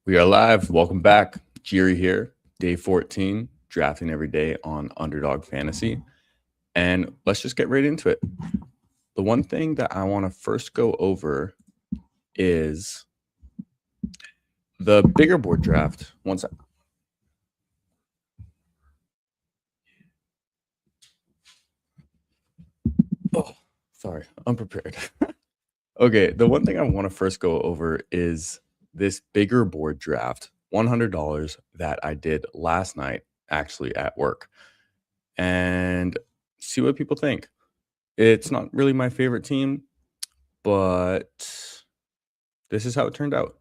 We are live. Welcome back. Jiri here, day 14, drafting every day on Underdog Fantasy. And let's just get right into it. The one thing that I want to first go over is the bigger board draft. One sec. Oh, sorry, unprepared. Okay, the one thing I want to first go over is this bigger board draft, $100 that I did last night, actually at work, and see what people think. It's not really my favorite team, but this is how it turned out.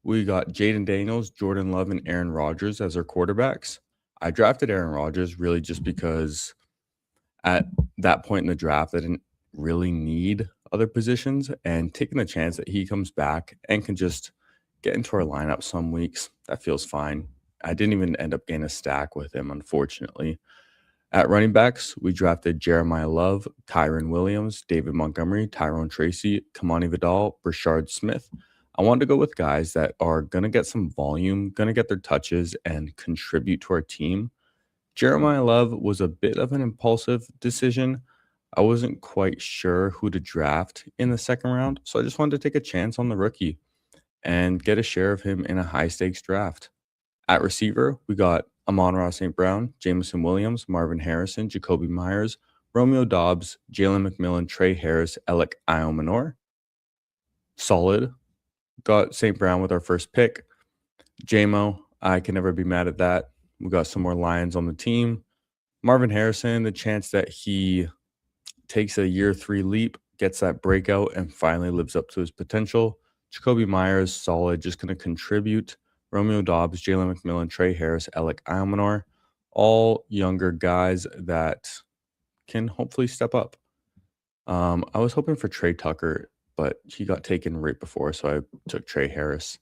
We got Jaden Daniels, Jordan Love, and Aaron Rodgers as our quarterbacks. I drafted Aaron Rodgers really just because at that point in the draft, I didn't really need other positions, and taking the chance that he comes back and can just get into our lineup some weeks, that feels fine. I didn't even end up getting a stack with him, unfortunately. At running backs, we drafted Jeremiah Love, Kyron Williams, David Montgomery, Tyrone Tracy, Kamani Vidal, Brashard Smith. I wanted to go with guys that are going to get some volume, going to get their touches, and contribute to our team. Jeremiah Love was a bit of an impulsive decision. I wasn't quite sure who to draft in the second round, so I just wanted to take a chance on the rookie and get a share of him in a high-stakes draft. At receiver, we got Amon-Ra St. Brown, Jameson Williams, Marvin Harrison, Jacoby Myers, Romeo Dobbs, Jalen McMillan, Trey Harris, Alec Iomanor. Solid. Got St. Brown with our first pick. JMO, I can never be mad at that. We got some more Lions on the team. Marvin Harrison, the chance that he takes a year 3 leap, gets that breakout, and finally lives up to his potential. Jacoby Myers, solid, just going to contribute. Romeo Dobbs, Jalen McMillan, Trey Harris, Alec Iomanor, all younger guys that can hopefully step up. I was hoping for Trey Tucker, but he got taken right before, so I took Trey Harris.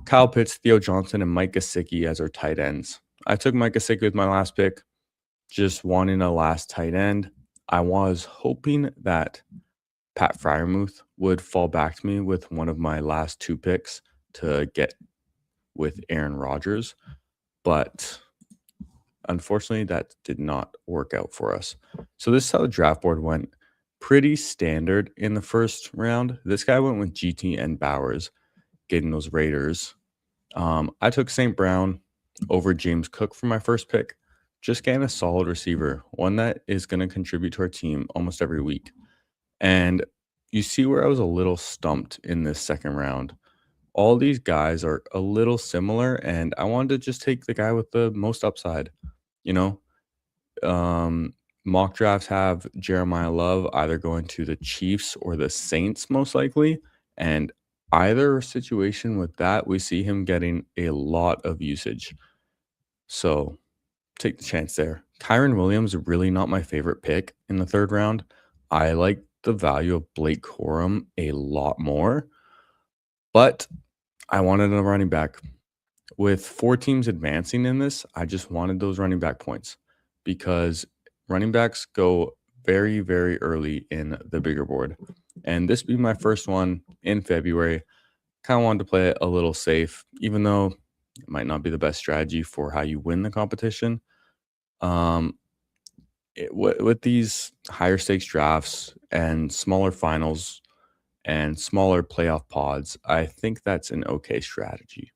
Kyle Pitts, Theo Johnson, and Mike Gesicki as our tight ends. I took Mike Gesicki with my last pick, just wanting a last tight end. I was hoping that Pat Freiermuth would fall back to me with one of my last 2 picks to get with Aaron Rodgers, but unfortunately that did not work out for us. So this is how the draft board went. Pretty standard in the first round. This guy went with GT and Bowers, getting those Raiders. I took St. Brown over James Cook for my first pick. Just getting a solid receiver, one that is going to contribute to our team almost every week. And you see where I was a little stumped in this second round. All these guys are a little similar, and I wanted to just take the guy with the most upside. Mock drafts have Jeremiah Love either going to the Chiefs or the Saints most likely, and either situation with that, we see him getting a lot of usage. So take the chance there. Kyron Williams, really not my favorite pick in the third round. I like the value of Blake Corum a lot more, but I wanted a running back. With 4 teams advancing in this, I just wanted those running back points because running backs go very, very early in the bigger board. And this being my first one in February, kind of wanted to play it a little safe, even though it might not be the best strategy for how you win the competition. With these higher stakes drafts and smaller finals and smaller playoff pods, I think that's an okay strategy.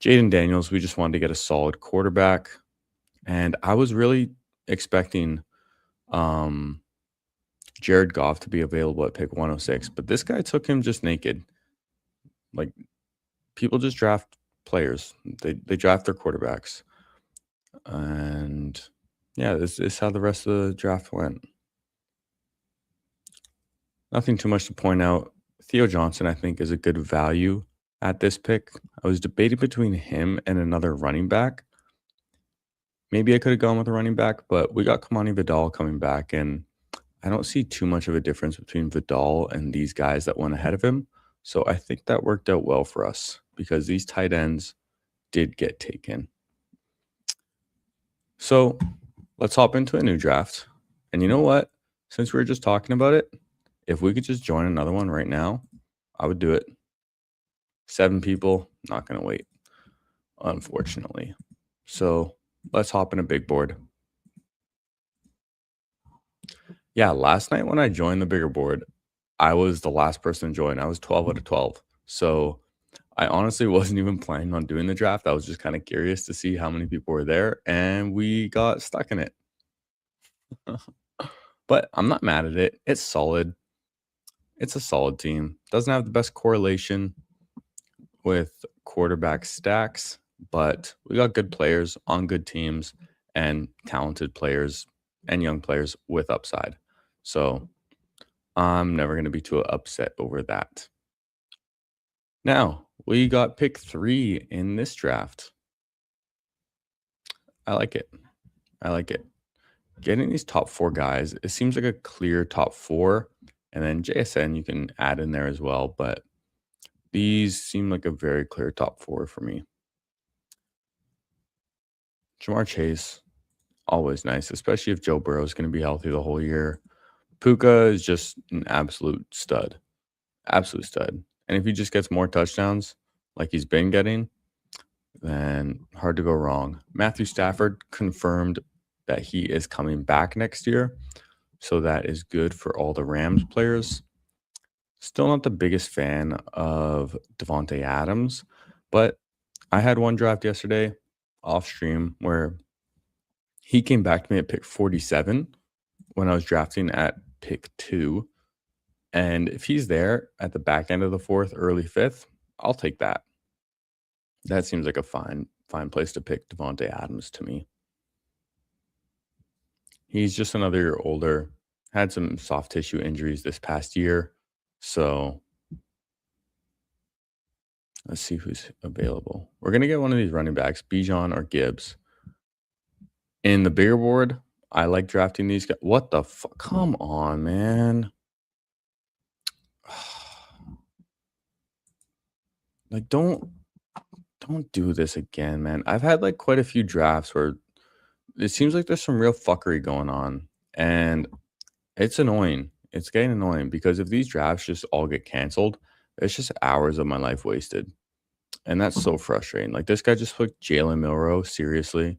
Jaden Daniels, we just wanted to get a solid quarterback, and I was really expecting Jared Goff to be available at pick 106, but this guy took him just naked. Like, people just draft players. They draft their quarterbacks. And yeah, this is how the rest of the draft went. Nothing too much to point out. Theo Johnson, I think, is a good value at this pick. I was debating between him and another running back. Maybe I could have gone with a running back, but we got Kamani Vidal coming back, and I don't see too much of a difference between Vidal and these guys that went ahead of him. So I think that worked out well for us because these tight ends did get taken. So let's hop into a new draft. And you know what? Since we were just talking about it, if we could just join another one right now, I would do it. 7 people, not going to wait, unfortunately. So let's hop in a big board. Yeah, last night when I joined the bigger board, I was the last person to join. I was 12 out of 12. So I honestly wasn't even planning on doing the draft. I was just kind of curious to see how many people were there, and we got stuck in it. But I'm not mad at it. It's solid. It's a solid team. Doesn't have the best correlation with quarterback stacks, but we got good players on good teams and talented players and young players with upside. So I'm never going to be too upset over that. Now, we got pick 3 in this draft. I like it. I like it. Getting these top 4 guys, it seems like a clear top 4, and then JSN you can add in there as well, but these seem like a very clear top 4 for me. Jamar Chase, always nice, especially if Joe Burrow is going to be healthy the whole year. Puka is just an absolute stud. Absolute stud. And if he just gets more touchdowns like he's been getting, then hard to go wrong. Matthew Stafford confirmed that he is coming back next year. So that is good for all the Rams players. Still not the biggest fan of Devontae Adams, but I had one draft yesterday off stream where he came back to me at pick 47 when I was drafting at pick 2. And if he's there at the back end of the 4th, early 5th, I'll take that. That seems like a fine place to pick Devontae Adams to me. He's just another year older, had some soft tissue injuries this past year. So let's see who's available. We're going to get one of these running backs, Bijan or Gibbs. In the bigger board, I like drafting these guys. What the fuck? Come on, man. Like, don't do this again, man. I've had like quite a few drafts where it seems like there's some real fuckery going on, and it's annoying. It's getting annoying because if these drafts just all get canceled, it's just hours of my life wasted. And that's so frustrating. Like this guy just put Jalen Milroe, seriously.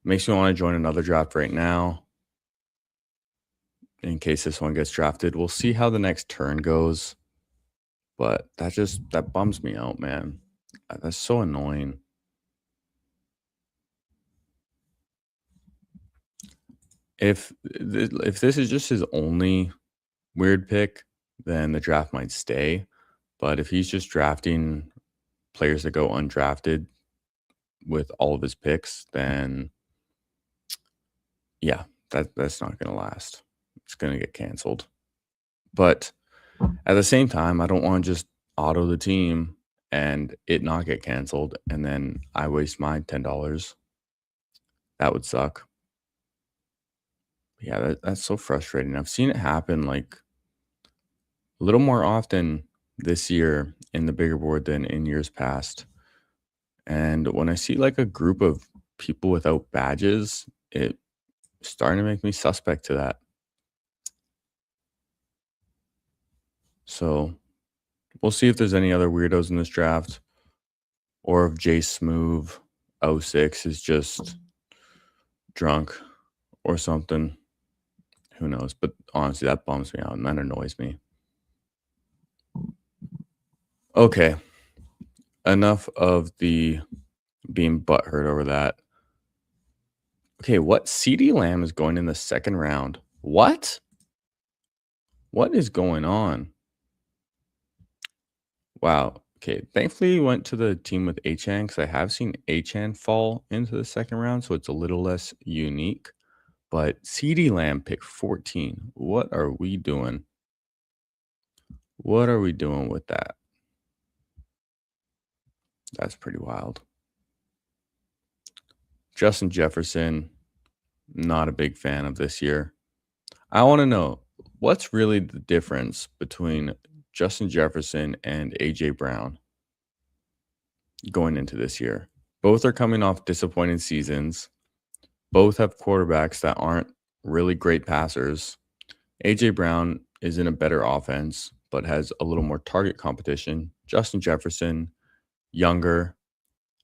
Makes me want to join another draft right now in case this one gets drafted. We'll see how the next turn goes. But that bums me out, man. That's so annoying. If this is just his only weird pick, then the draft might stay. But if he's just drafting players that go undrafted with all of his picks, then yeah, that's not going to last. It's going to get canceled. But at the same time, I don't want to just auto the team and it not get canceled and then I waste my $10. That would suck. Yeah, that's so frustrating. I've seen it happen like a little more often this year in the bigger board than in years past. And when I see like a group of people without badges, it's starting to make me suspect to that. So we'll see if there's any other weirdos in this draft or if Jay Smoove 06 is just drunk or something. Who knows? But honestly, that bums me out and that annoys me. Okay. Enough of the being butthurt over that. Okay, what? CeeDee Lamb is going in the 2nd round. What? What is going on? Wow. Okay, thankfully he went to the team with Achan because I have seen Achan fall into the 2nd round, so it's a little less unique. But CeeDee Lamb pick 14. What are we doing? What are we doing with that? That's pretty wild. Justin Jefferson, not a big fan of this year. I want to know what's really the difference between Justin Jefferson and AJ Brown going into this year. Both are coming off disappointing seasons. Both have quarterbacks that aren't really great passers. AJ Brown is in a better offense, but has a little more target competition. Justin Jefferson, younger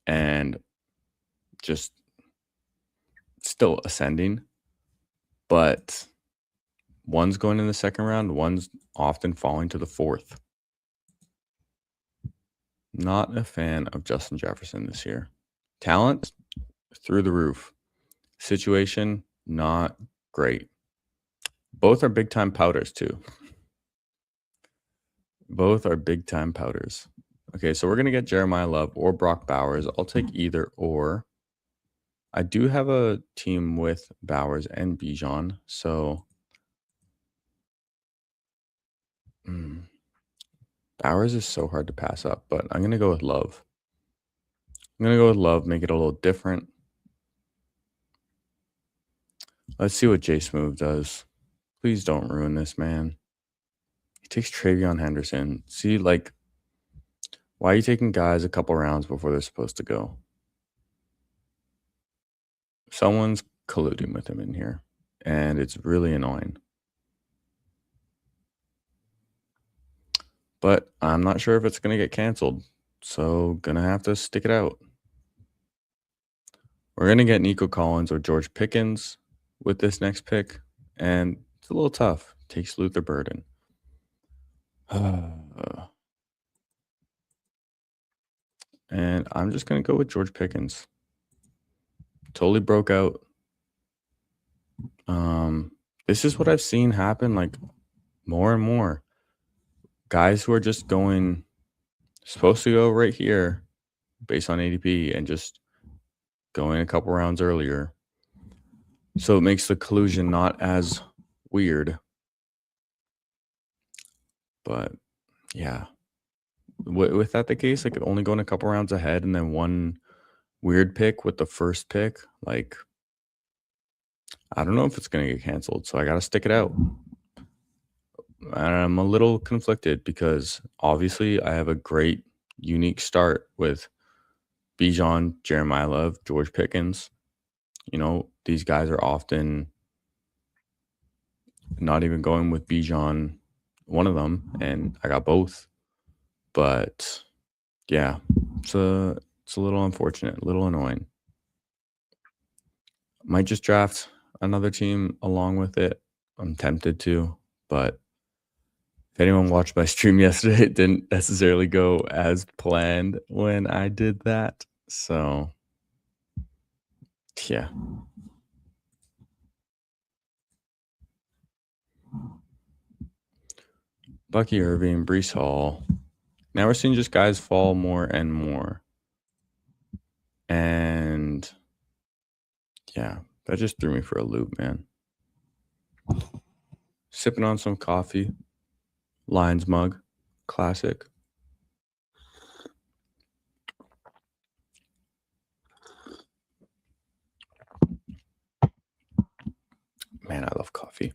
and just still ascending, but one's going in the second round, one's often falling to the fourth. Not a fan of Justin Jefferson this year. Talent through the roof. Situation not great. Both are big time powders too. Both are big time powders. Okay, so we're gonna get Jeremiah Love or Brock Bowers. I'll take either or. I do have a team with Bowers and Bijan, so Bowers is so hard to pass up, but I'm gonna go with Love. I'm gonna go with Love, make it a little different. Let's see what Jay Smooth does. Please don't ruin this, man. He takes Travion Henderson. See, like, why are you taking guys a couple rounds before they're supposed to go? Someone's colluding with him in here, and it's really annoying. But I'm not sure if it's going to get canceled, so gonna have to stick it out. We're going to get Nico Collins or George Pickens with this next pick, and it's a little tough. Takes Luther Burden. And I'm just going to go with George Pickens. Totally broke out. This is what I've seen happen like more and more. Guys who are just going supposed to go right here based on ADP and just going a couple rounds earlier. So it makes the collusion not as weird. But yeah, with that the case, like only going a couple rounds ahead and then one weird pick with the first pick, like I don't know if it's going to get canceled. So I got to stick it out. I'm a little conflicted because obviously I have a great unique start with Bijan, Jeremiah Love, George Pickens. You know, these guys are often not even going with Bijan, one of them, and I got both. But yeah, it's a little unfortunate, a little annoying. Might just draft another team along with it. I'm tempted to, but if anyone watched my stream yesterday, it didn't necessarily go as planned when I did that. So, yeah. Bucky Irving, Brees Hall. Now we're seeing just guys fall more and more. And yeah, that just threw me for a loop, man. Sipping on some coffee. Lions mug. Classic. Man, I love coffee.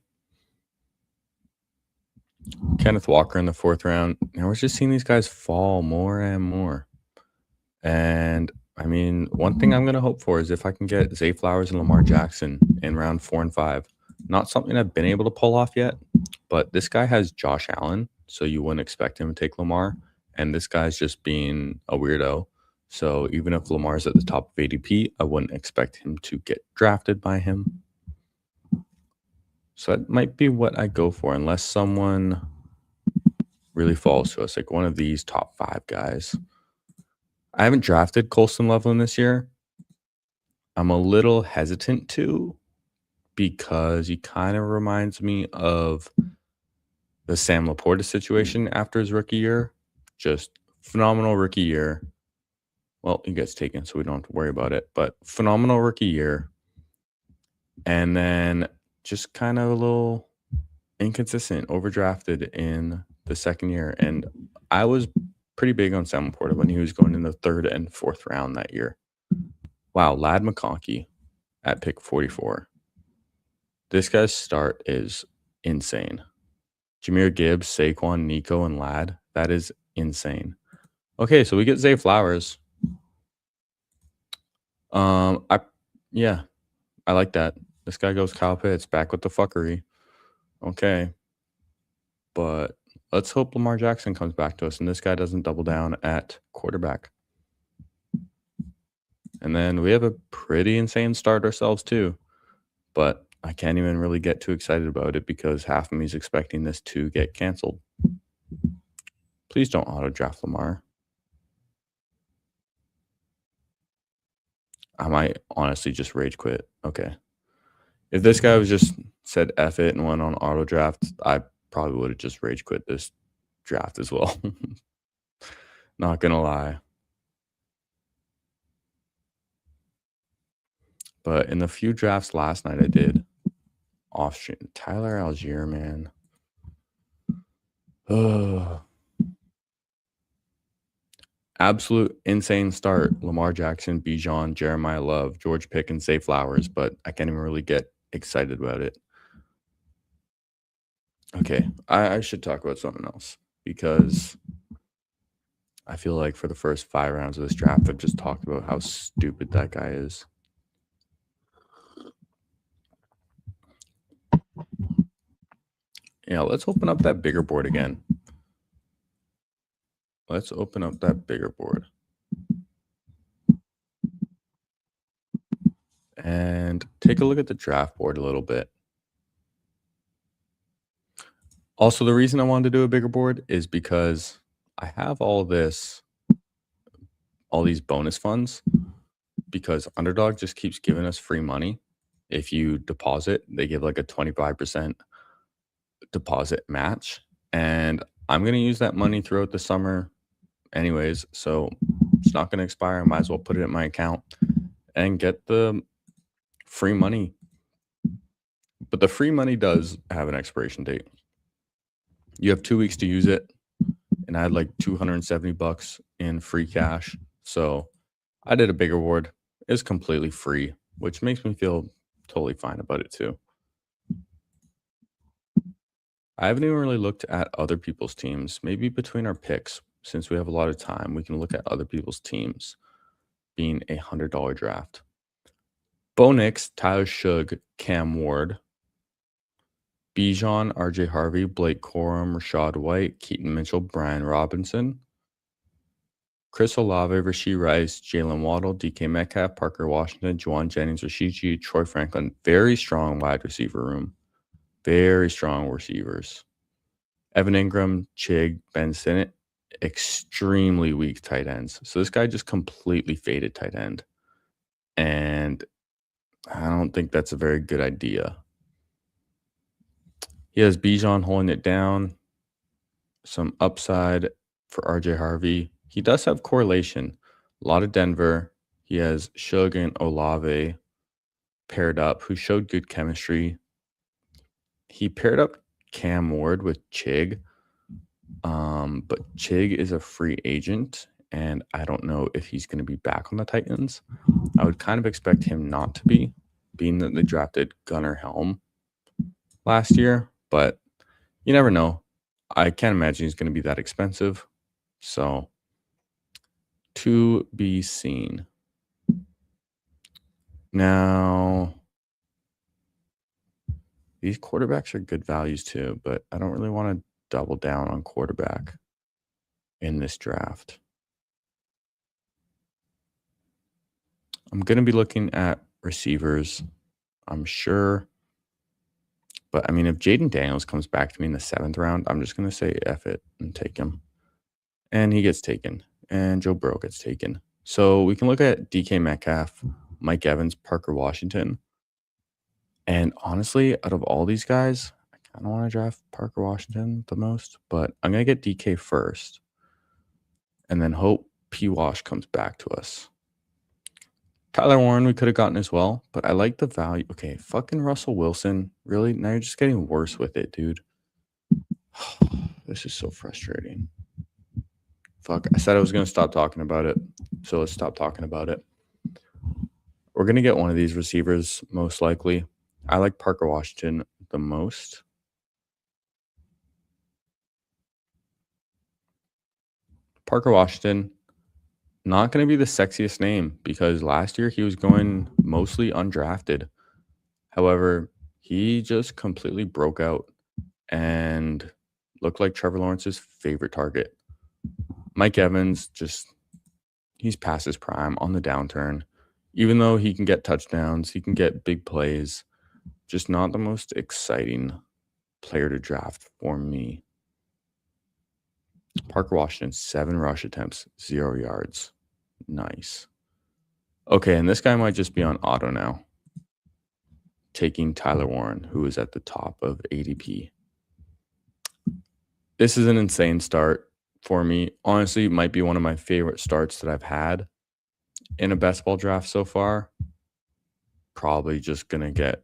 Kenneth Walker in the fourth round. Now we're just seeing these guys fall more and more. And I mean, one thing I'm going to hope for is if I can get Zay Flowers and Lamar Jackson in round 4 and 5. Not something I've been able to pull off yet, but this guy has Josh Allen, so you wouldn't expect him to take Lamar. And this guy's just being a weirdo. So even if Lamar's at the top of ADP, I wouldn't expect him to get drafted by him. So that might be what I go for, unless someone really falls to us, like one of these top 5 guys. I haven't drafted Colston Loveland this year. I'm a little hesitant to because he kind of reminds me of the Sam Laporta situation after his rookie year. Just phenomenal rookie year. Well, he gets taken, so we don't have to worry about it. But phenomenal rookie year. And then just kind of a little inconsistent, overdrafted in the second year. And I was pretty big on Sam Laporta when he was going in the 3rd and 4th round that year. Wow, Ladd McConkey at pick 44. This guy's start is insane. Jahmyr Gibbs, Saquon, Nico, and Ladd. That is insane. Okay, so we get Zay Flowers. I like that. This guy goes Kyle Pitts, back with the fuckery. Okay. but let's hope Lamar Jackson comes back to us and this guy doesn't double down at quarterback. And then we have a pretty insane start ourselves too, but I can't even really get too excited about it because half of me is expecting this to get canceled. Please don't auto draft Lamar. I might honestly just rage quit. Okay. If this guy was just said F it and went on auto draft, I probably would have just rage quit this draft as well. Not gonna lie. But in the few drafts last night I did off stream, Tyler Algier, man. Ugh. Absolute insane start. Lamar Jackson, Bijan, Jeremiah Love, George Pickens, Zay Flowers, but I can't even really get excited about it. Okay, I should talk about something else because I feel like for the first 5 rounds of this draft, I've just talked about how stupid that guy is. Yeah, let's open up that bigger board again. Let's open up that bigger board. And take a look at the draft board a little bit. Also, the reason I wanted to do a bigger board is because I have all these bonus funds because Underdog just keeps giving us free money. If you deposit, they give like a 25% deposit match. And I'm going to use that money throughout the summer anyways. So it's not going to expire. I might as well put it in my account and get the free money. But the free money does have an expiration date. You have 2 weeks to use it. And I had like $270 in free cash. So I did a bigger board. It's completely free, which makes me feel totally fine about it too. I haven't even really looked at other people's teams. Maybe between our picks, since we have a lot of time, we can look at other people's teams being a $100 draft. Bo Nix, Tyler Shug, Cam Ward, Bijan, RJ Harvey, Blake Corum, Rashad White, Keaton Mitchell, Brian Robinson, Chris Olave, Rashee Rice, Jalen Waddle, DK Metcalf, Parker Washington, Juwan Jennings, Rashid G, Troy Franklin. Very strong wide receiver room. Very strong receivers. Evan Ingram, Chig, Ben Sinnott. Extremely weak tight ends. So this guy just completely faded tight end. And I don't think that's a very good idea. He has Bijan holding it down. Some upside for RJ Harvey. He does have correlation. A lot of Denver. He has Shug and Olave paired up, who showed good chemistry. He paired up Cam Ward with Chig. But Chig is a free agent, and I don't know if he's going to be back on the Titans. I would kind of expect him not to be, being that they drafted Gunnar Helm last year, but you never know. I can't imagine he's going to be that expensive. So, to be seen. Now, these quarterbacks are good values too, but I don't really want to double down on quarterback in this draft. I'm going to be looking at receivers, I'm sure. But, I mean, if Jaden Daniels comes back to me in the 7th round, I'm just going to say F it and take him. And he gets taken. And Joe Burrow gets taken. So we can look at DK Metcalf, Mike Evans, Parker Washington. And honestly, out of all these guys, I kind of want to draft Parker Washington the most. But I'm going to get DK first. And then hope P. Wash comes back to us. Tyler Warren we could have gotten as well, but I like the value. Okay, fucking Russell Wilson. Really? Now you're just getting worse with it, dude. This is so frustrating. Fuck, I said I was going to stop talking about it, so let's stop talking about it. We're going to get one of these receivers, most likely. I like Parker Washington the most. Parker Washington, not going to be the sexiest name because last year he was going mostly undrafted. However, he just completely broke out and looked like Trevor Lawrence's favorite target. Mike Evans, he's past his prime on the downturn. Even though he can get touchdowns, he can get big plays, just not the most exciting player to draft for me. Parker Washington, 7 rush attempts, 0 yards. Nice. Okay, and this guy might just be on auto now. Taking Tyler Warren, who is at the top of ADP. This is an insane start for me. Honestly, it might be one of my favorite starts that I've had in a best ball draft so far. Probably just going to get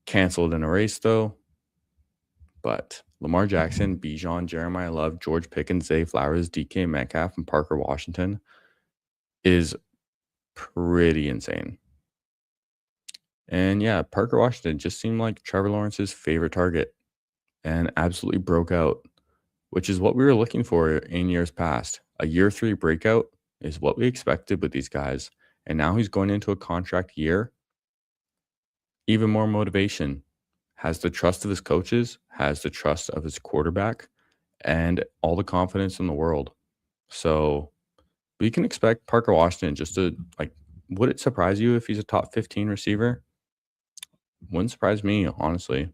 canceled in a race, though. But Lamar Jackson, Bijan, Jeremiah Love, George Pickens, Zay Flowers, DK Metcalf, and Parker Washington is pretty insane. And yeah, Parker Washington just seemed like Trevor Lawrence's favorite target and absolutely broke out, which is what we were looking for in years past. A year 3 breakout is what we expected with these guys. And now he's going into a contract year. Even more motivation. Has the trust of his coaches, has the trust of his quarterback, and all the confidence in the world. So we can expect Parker Washington just to, would it surprise you if he's a top 15 receiver? Wouldn't surprise me, honestly.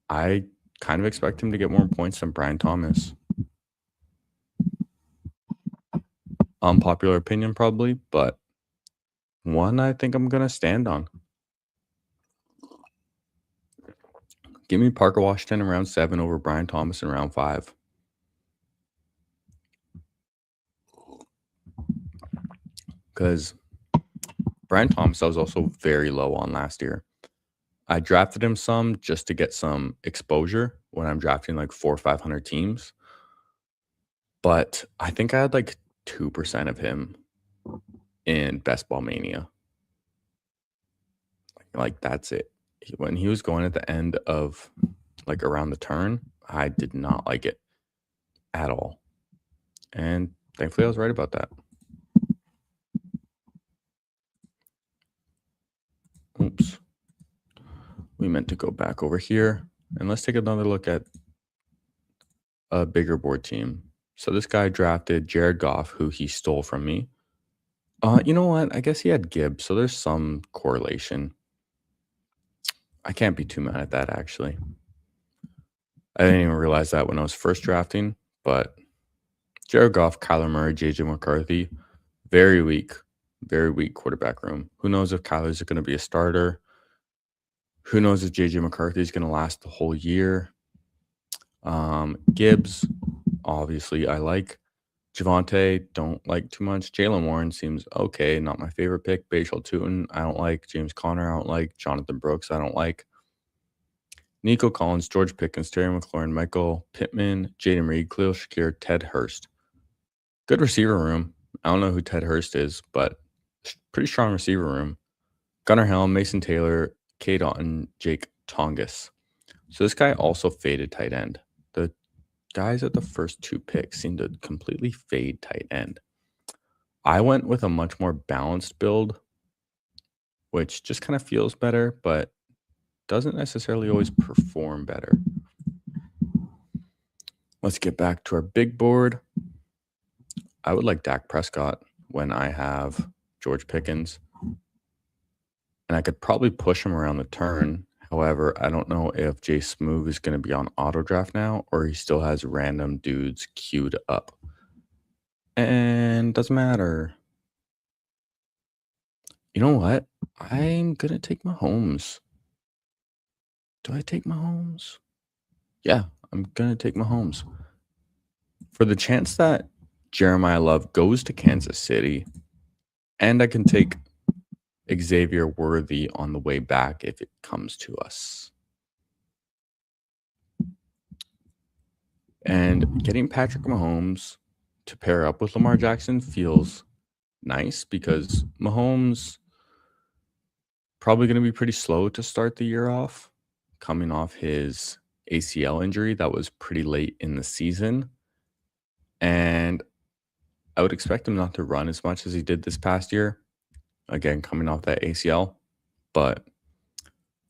I kind of expect him to get more points than Brian Thomas. Unpopular opinion, probably, but one I think I'm going to stand on. Give me Parker Washington in round 7 over Brian Thomas in round 5. Because Brian Thomas I was also very low on last year. I drafted him some just to get some exposure when I'm drafting like 400 or 500 teams. But I think I had like 2% of him in Best Ball Mania. Like that's it. When he was going at the end of like around the turn, I did not like it at all. And thankfully I was right about that. Oops. We meant to go back over here. And let's take another look at a bigger board team. So this guy drafted Jared Goff, who he stole from me. You know what? I guess he had Gibbs, so there's some correlation. I can't be too mad at that, actually. I didn't even realize that when I was first drafting, but Jared Goff, Kyler Murray, JJ McCarthy, very weak quarterback room. Who knows if Kyler's going to be a starter? Who knows if JJ McCarthy is going to last the whole year? Gibbs, obviously, I like. Javonte, don't like too much. Jalen Warren seems okay. Not my favorite pick. Bashal Tootin, I don't like. James Conner, I don't like. Jonathan Brooks, I don't like. Nico Collins, George Pickens, Terry McLaurin, Michael Pittman, Jaden Reed, Khalil Shakir, Ted Hurst. Good receiver room. I don't know who Ted Hurst is, but pretty strong receiver room. Gunnar Helm, Mason Taylor, Cade Otton, Jake Tongas. So this guy also faded tight end. The guys at the first 2 picks seem to completely fade tight end. I went with a much more balanced build, which just kind of feels better, but doesn't necessarily always perform better. Let's get back to our big board. I would like Dak Prescott when I have George Pickens, and I could probably push him around the turn. However, I don't know if Jay Smoove is going to be on auto draft now or he still has random dudes queued up. And doesn't matter. You know what? I'm going to take Mahomes. Do I take Mahomes? Yeah, I'm going to take Mahomes. For the chance that Jeremiah Love goes to Kansas City, and I can take Xavier Worthy on the way back if it comes to us. And getting Patrick Mahomes to pair up with Lamar Jackson feels nice because Mahomes probably going to be pretty slow to start the year off, coming off his ACL injury that was pretty late in the season. And I would expect him not to run as much as he did this past year. Again, coming off that ACL. But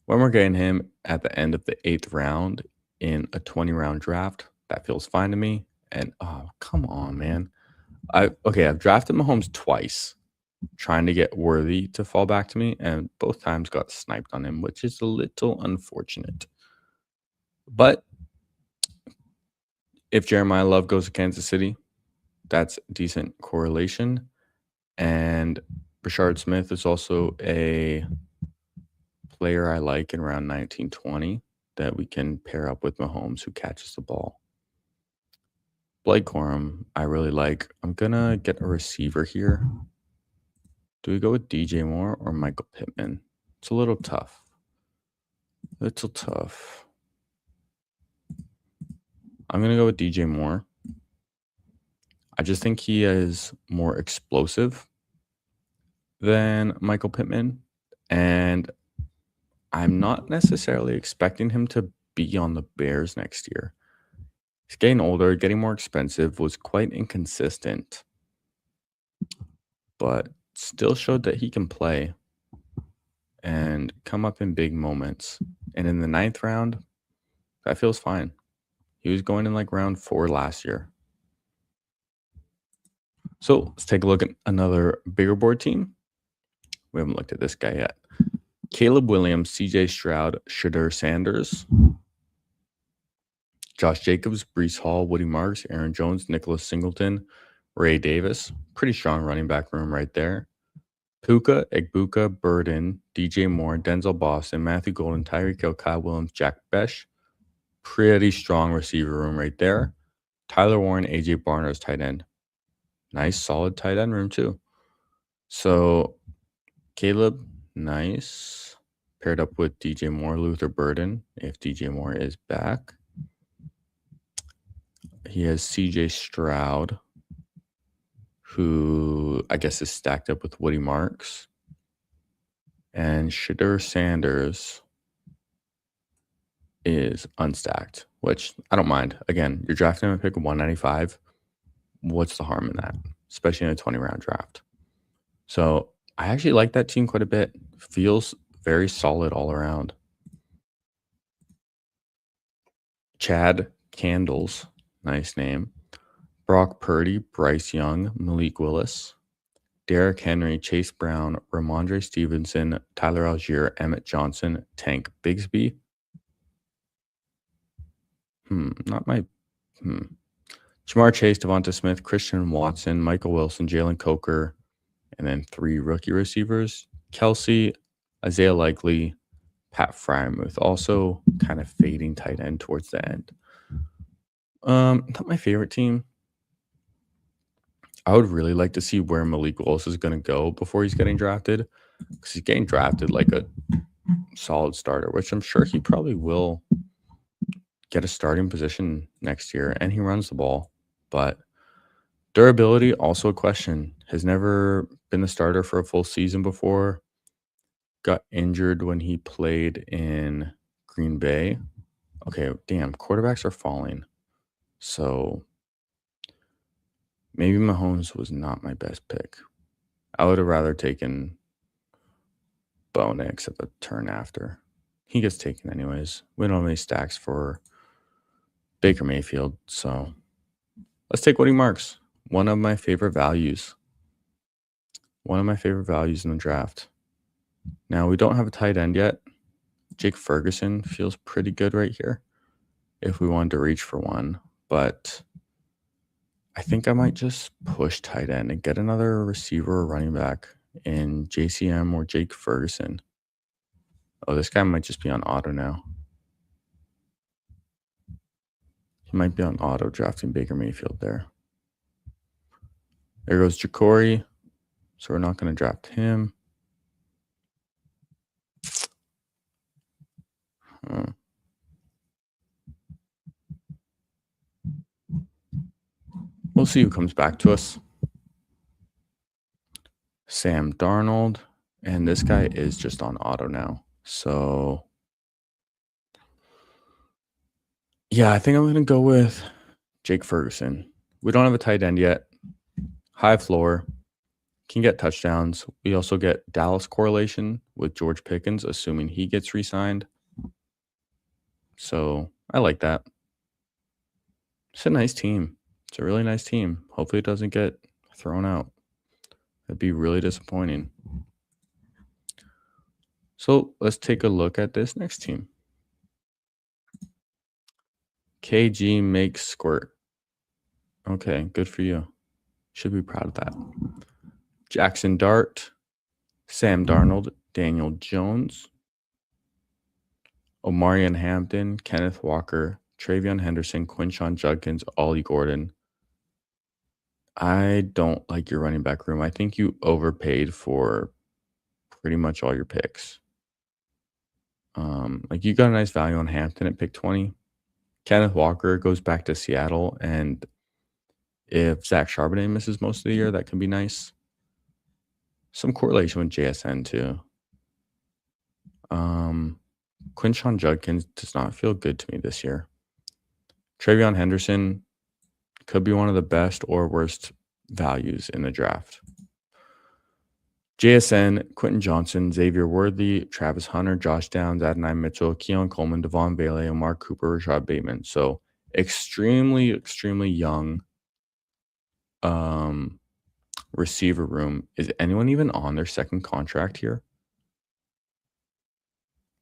when we're getting him at the end of the 8th round, in a 20-round draft. That feels fine to me. And oh, come on, man. I've drafted Mahomes twice, trying to get Worthy to fall back to me, and both times got sniped on him, which is a little unfortunate. But if Jeremiah Love goes to Kansas City, that's decent correlation. And Rashard Smith is also a player I like in around 1920 that we can pair up with Mahomes, who catches the ball. Blake Corum, I really like. I'm going to get a receiver here. Do we go with DJ Moore or Michael Pittman? It's a little tough. I'm going to go with DJ Moore. I just think he is more explosive than Michael Pittman. And I'm not necessarily expecting him to be on the Bears next year. He's getting older, getting more expensive, was quite inconsistent, but still showed that he can play and come up in big moments. And in the 9th round, that feels fine. He was going in like round 4 last year. So let's take a look at another bigger board team. We haven't looked at this guy yet. Caleb Williams, CJ Stroud, Shedeur Sanders, Josh Jacobs, Breece Hall, Woody Marks, Aaron Jones, Nicholas Singleton, Ray Davis. Pretty strong running back room right there. Puka, Egbuka, Burden, DJ Moore, Denzel Boston, Matthew Golden, Tyreek Hill, Kyle Williams, Jack Besh. Pretty strong receiver room right there. Tyler Warren, AJ Barnes, tight end. Nice, solid tight end room too. So Caleb, nice. Paired up with DJ Moore, Luther Burden, if DJ Moore is back. He has CJ Stroud, who I guess is stacked up with Woody Marks. And Shedeur Sanders is unstacked, which I don't mind. Again, you're drafting him a pick of 195. What's the harm in that, especially in a 20-round draft? So I actually like that team quite a bit. Feels very solid all around. Chad Candles, nice name. Brock Purdy, Bryce Young, Malik Willis, Derrick Henry, Chase Brown, Ramondre Stevenson, Tyler Algier, Emmett Johnson, Tank Bigsby. Jamar Chase, Devonta Smith, Christian Watson, Michael Wilson, Jalen Coker, and then 3 rookie receivers. Kelsey, Isaiah Likely, Pat Fryermuth, also kind of fading tight end towards the end. Not my favorite team. I would really like to see where Malik Willis is going to go before he's getting drafted, because he's getting drafted like a solid starter, which I'm sure he probably will get a starting position next year, and he runs the ball. But durability, also a question. Has never been the starter for a full season before. Got injured when he played in Green Bay. Okay, damn, quarterbacks are falling. So maybe Mahomes was not my best pick. I would have rather taken Bo Nix at the turn after. He gets taken anyways. We don't have any stacks for Baker Mayfield, so let's take Woody Marks. One of my favorite values. One of my favorite values in the draft. Now, we don't have a tight end yet. Jake Ferguson feels pretty good right here if we wanted to reach for one, but I think I might just push tight end and get another receiver or running back in JCM or Jake Ferguson. Oh, this guy might just be on auto now. He might be on auto drafting Baker Mayfield there. There goes Ja'Cory. So we're not going to draft him. We'll see who comes back to us. Sam Darnold. And this guy is just on auto now. So, yeah, I think I'm going to go with Jake Ferguson. We don't have a tight end yet. High floor. Can get touchdowns. We also get Dallas correlation with George Pickens, assuming he gets re-signed. So I like that. It's a nice team. It's a really nice team. Hopefully, it doesn't get thrown out. That'd be really disappointing. So let's take a look at this next team. KG makes squirt. Okay, good for you. Should be proud of that. Jackson Dart, Sam Darnold, Daniel Jones, Omarion Hampton, Kenneth Walker, Travion Henderson, Quinshon Judkins, Ollie Gordon. I don't like your running back room. I think you overpaid for pretty much all your picks. Like you got a nice value on Hampton at pick 20. Kenneth Walker goes back to Seattle, and if Zach Charbonnet misses most of the year, that can be nice. Some correlation with JSN too. Quinshon Judkins does not feel good to me this year. Travion Henderson could be one of the best or worst values in the draft. JSN, Quentin Johnson, Xavier Worthy, Travis Hunter, Josh Downs, Adonai Mitchell, Keon Coleman, Devon Bailey, Omar Cooper, Rashad Bateman. So extremely, extremely young receiver room. Is anyone even on their second contract here?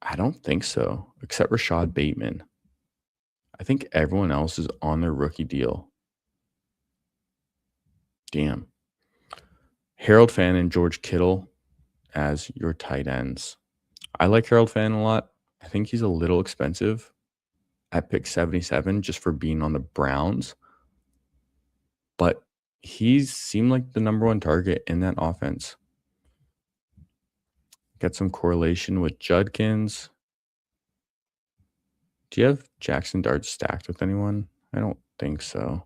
I don't think so, except Rashad Bateman. I think everyone else is on their rookie deal. Damn. Harold Fan and George Kittle as your tight ends. I like Harold Fan a lot. I think he's a little expensive at pick 77 just for being on the Browns. But he's seemed like the number one target in that offense. Get some correlation with Judkins. Do you have Jackson Dart stacked with anyone? I don't think so.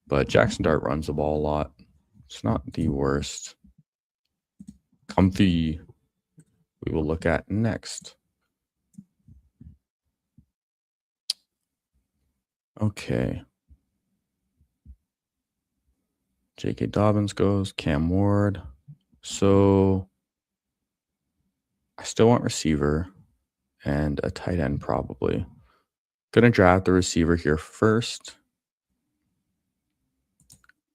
But Jackson Dart runs the ball a lot. It's not the worst. Comfy. We will look at next. Okay. J.K. Dobbins goes. Cam Ward. So I still want receiver and a tight end probably. Gonna draft the receiver here first.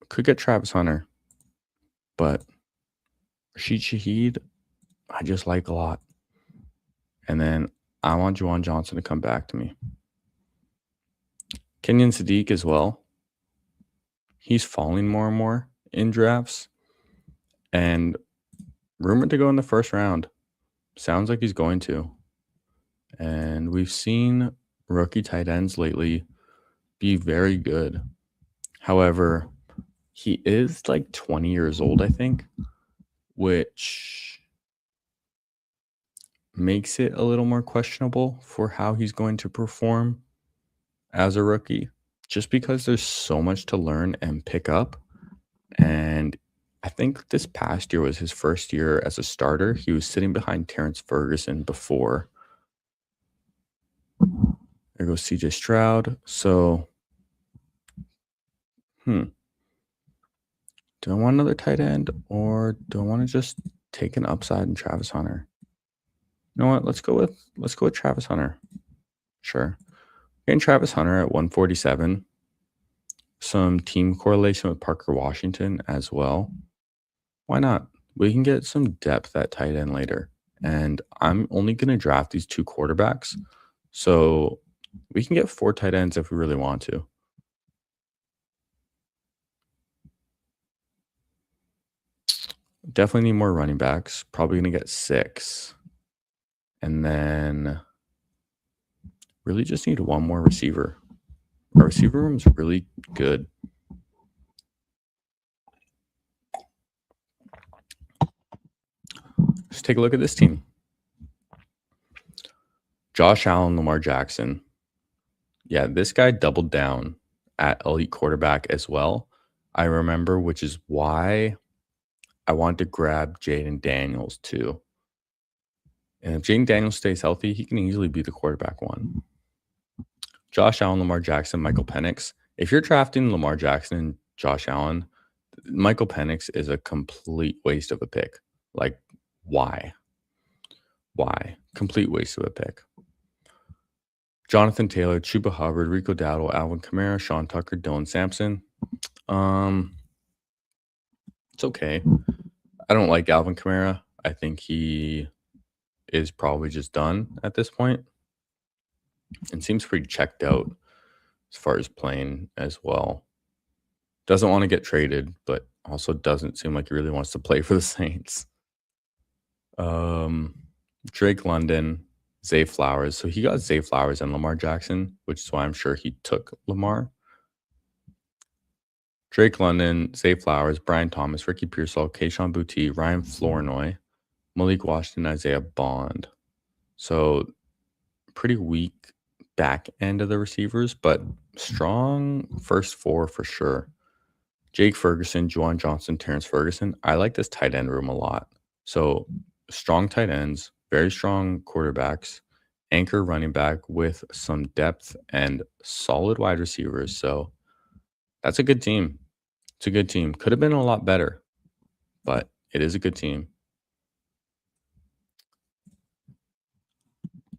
Could get Travis Hunter, but Rashid Shaheed, I just like a lot. And then I want Juwan Johnson to come back to me. Kenyon Sadiq as well. He's falling more and more in drafts. And rumored to go in the first round. Sounds like he's going to. And we've seen rookie tight ends lately be very good. However, he is like 20 years old, I think, which makes it a little more questionable for how he's going to perform as a rookie, just because there's so much to learn and pick up. And I think this past year was his first year as a starter. He was sitting behind Terrence Ferguson before. There goes CJ Stroud. So, do I want another tight end, or do I want to just take an upside in Travis Hunter? You know what? Let's go with Travis Hunter. Sure. Getting Travis Hunter at 147. Some team correlation with Parker Washington as well. Why not? We can get some depth at tight end later. And I'm only going to draft these two quarterbacks. So we can get 4 tight ends if we really want to. Definitely need more running backs. Probably going to get 6. And then really just need one more receiver. Our receiver room is really good. Let's take a look at this team. Josh Allen, Lamar Jackson. Yeah, this guy doubled down at elite quarterback as well. I remember, which is why I wanted to grab Jaden Daniels too. And if Jaden Daniels stays healthy, he can easily be the quarterback one. Josh Allen, Lamar Jackson, Michael Penix. If you're drafting Lamar Jackson and Josh Allen, Michael Penix is a complete waste of a pick. Like, why? Why? Complete waste of a pick. Jonathan Taylor, Chuba Hubbard, Rico Dowdle, Alvin Kamara, Sean Tucker, Dylan Sampson. Um, it's okay. I don't like Alvin Kamara. I think he is probably just done at this point and seems pretty checked out as far as playing as well. Doesn't want to get traded, but also doesn't seem like he really wants to play for the Saints. Drake London, Zay Flowers. So he got Zay Flowers and Lamar Jackson, which is why I'm sure he took Lamar. Drake London, Zay Flowers, Brian Thomas, Ricky Pearsall, Keyshawn Boutte, Ryan Flournoy, Malik Washington, Isaiah Bond. So pretty weak back end of the receivers, but strong first four for sure. Jake Ferguson, Juwan Johnson, Terrence Ferguson. I like this tight end room a lot. So strong tight ends, very strong quarterbacks, anchor running back with some depth and solid wide receivers. So that's a good team. It's a good team. Could have been a lot better, but it is a good team.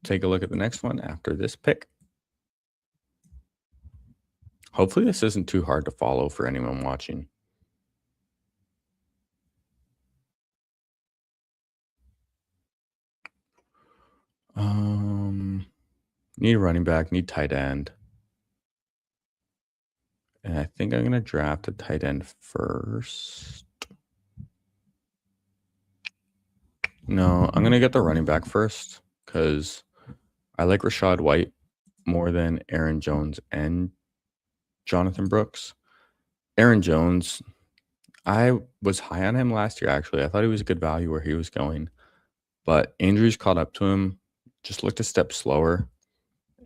Take a look at the next one after this pick. Hopefully this isn't too hard to follow for anyone watching. Need a running back, need tight end. And I think I'm going to draft a tight end first. No, I'm going to get the running back first because I like Rashad White more than Aaron Jones and Jonathan Brooks. Aaron Jones, I was high on him last year, actually. I thought he was a good value where he was going. But injuries caught up to him, just looked a step slower.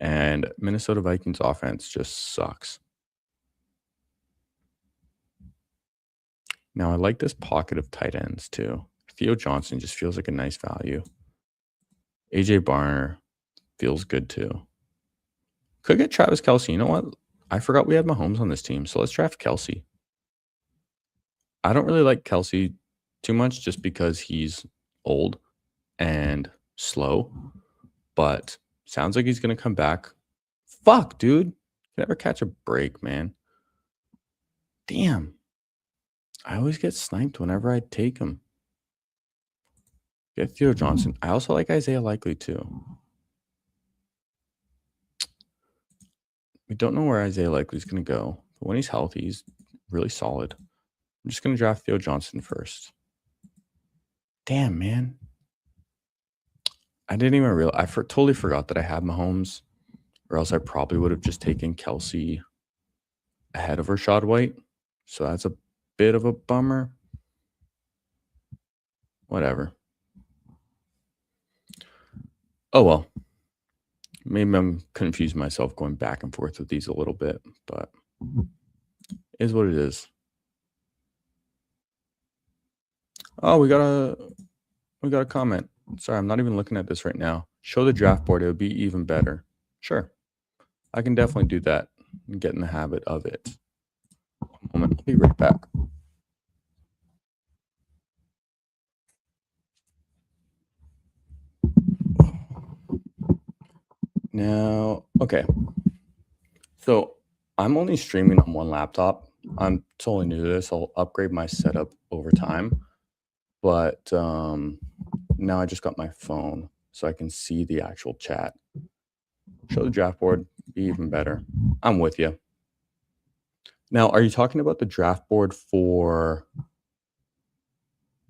And Minnesota Vikings offense just sucks. Now, I like this pocket of tight ends, too. Theo Johnson just feels like a nice value. AJ Barner feels good, too. Could get Travis Kelce. You know what? I forgot we had Mahomes on this team, so let's draft Kelce. I don't really like Kelce too much just because he's old and slow, but sounds like he's going to come back. Fuck, dude. Can never catch a break, man. Damn. I always get sniped whenever I take him. Get Theo Johnson. I also like Isaiah Likely, too. We don't know where Isaiah Likely is going to go, but when he's healthy, he's really solid. I'm just going to draft Theo Johnson first. Damn, man. I didn't even realize. I totally forgot that I had Mahomes, or else I probably would have just taken Kelce ahead of Rashad White. So that's a bit of a bummer. Whatever. Oh, well. Maybe I'm confusing myself going back and forth with these a little bit, but it is what it is. Oh, we got a comment. Sorry, I'm not even looking at this right now. Show the draft board. It would be even better. Sure. I can definitely do that and get in the habit of it. One moment. I'll be right back. Now, okay. So I'm only streaming on one laptop. I'm totally new to this. I'll upgrade my setup over time. But now I just got my phone so I can see the actual chat. Show the draft board, be even better. I'm with you. Now, are you talking about the draft board for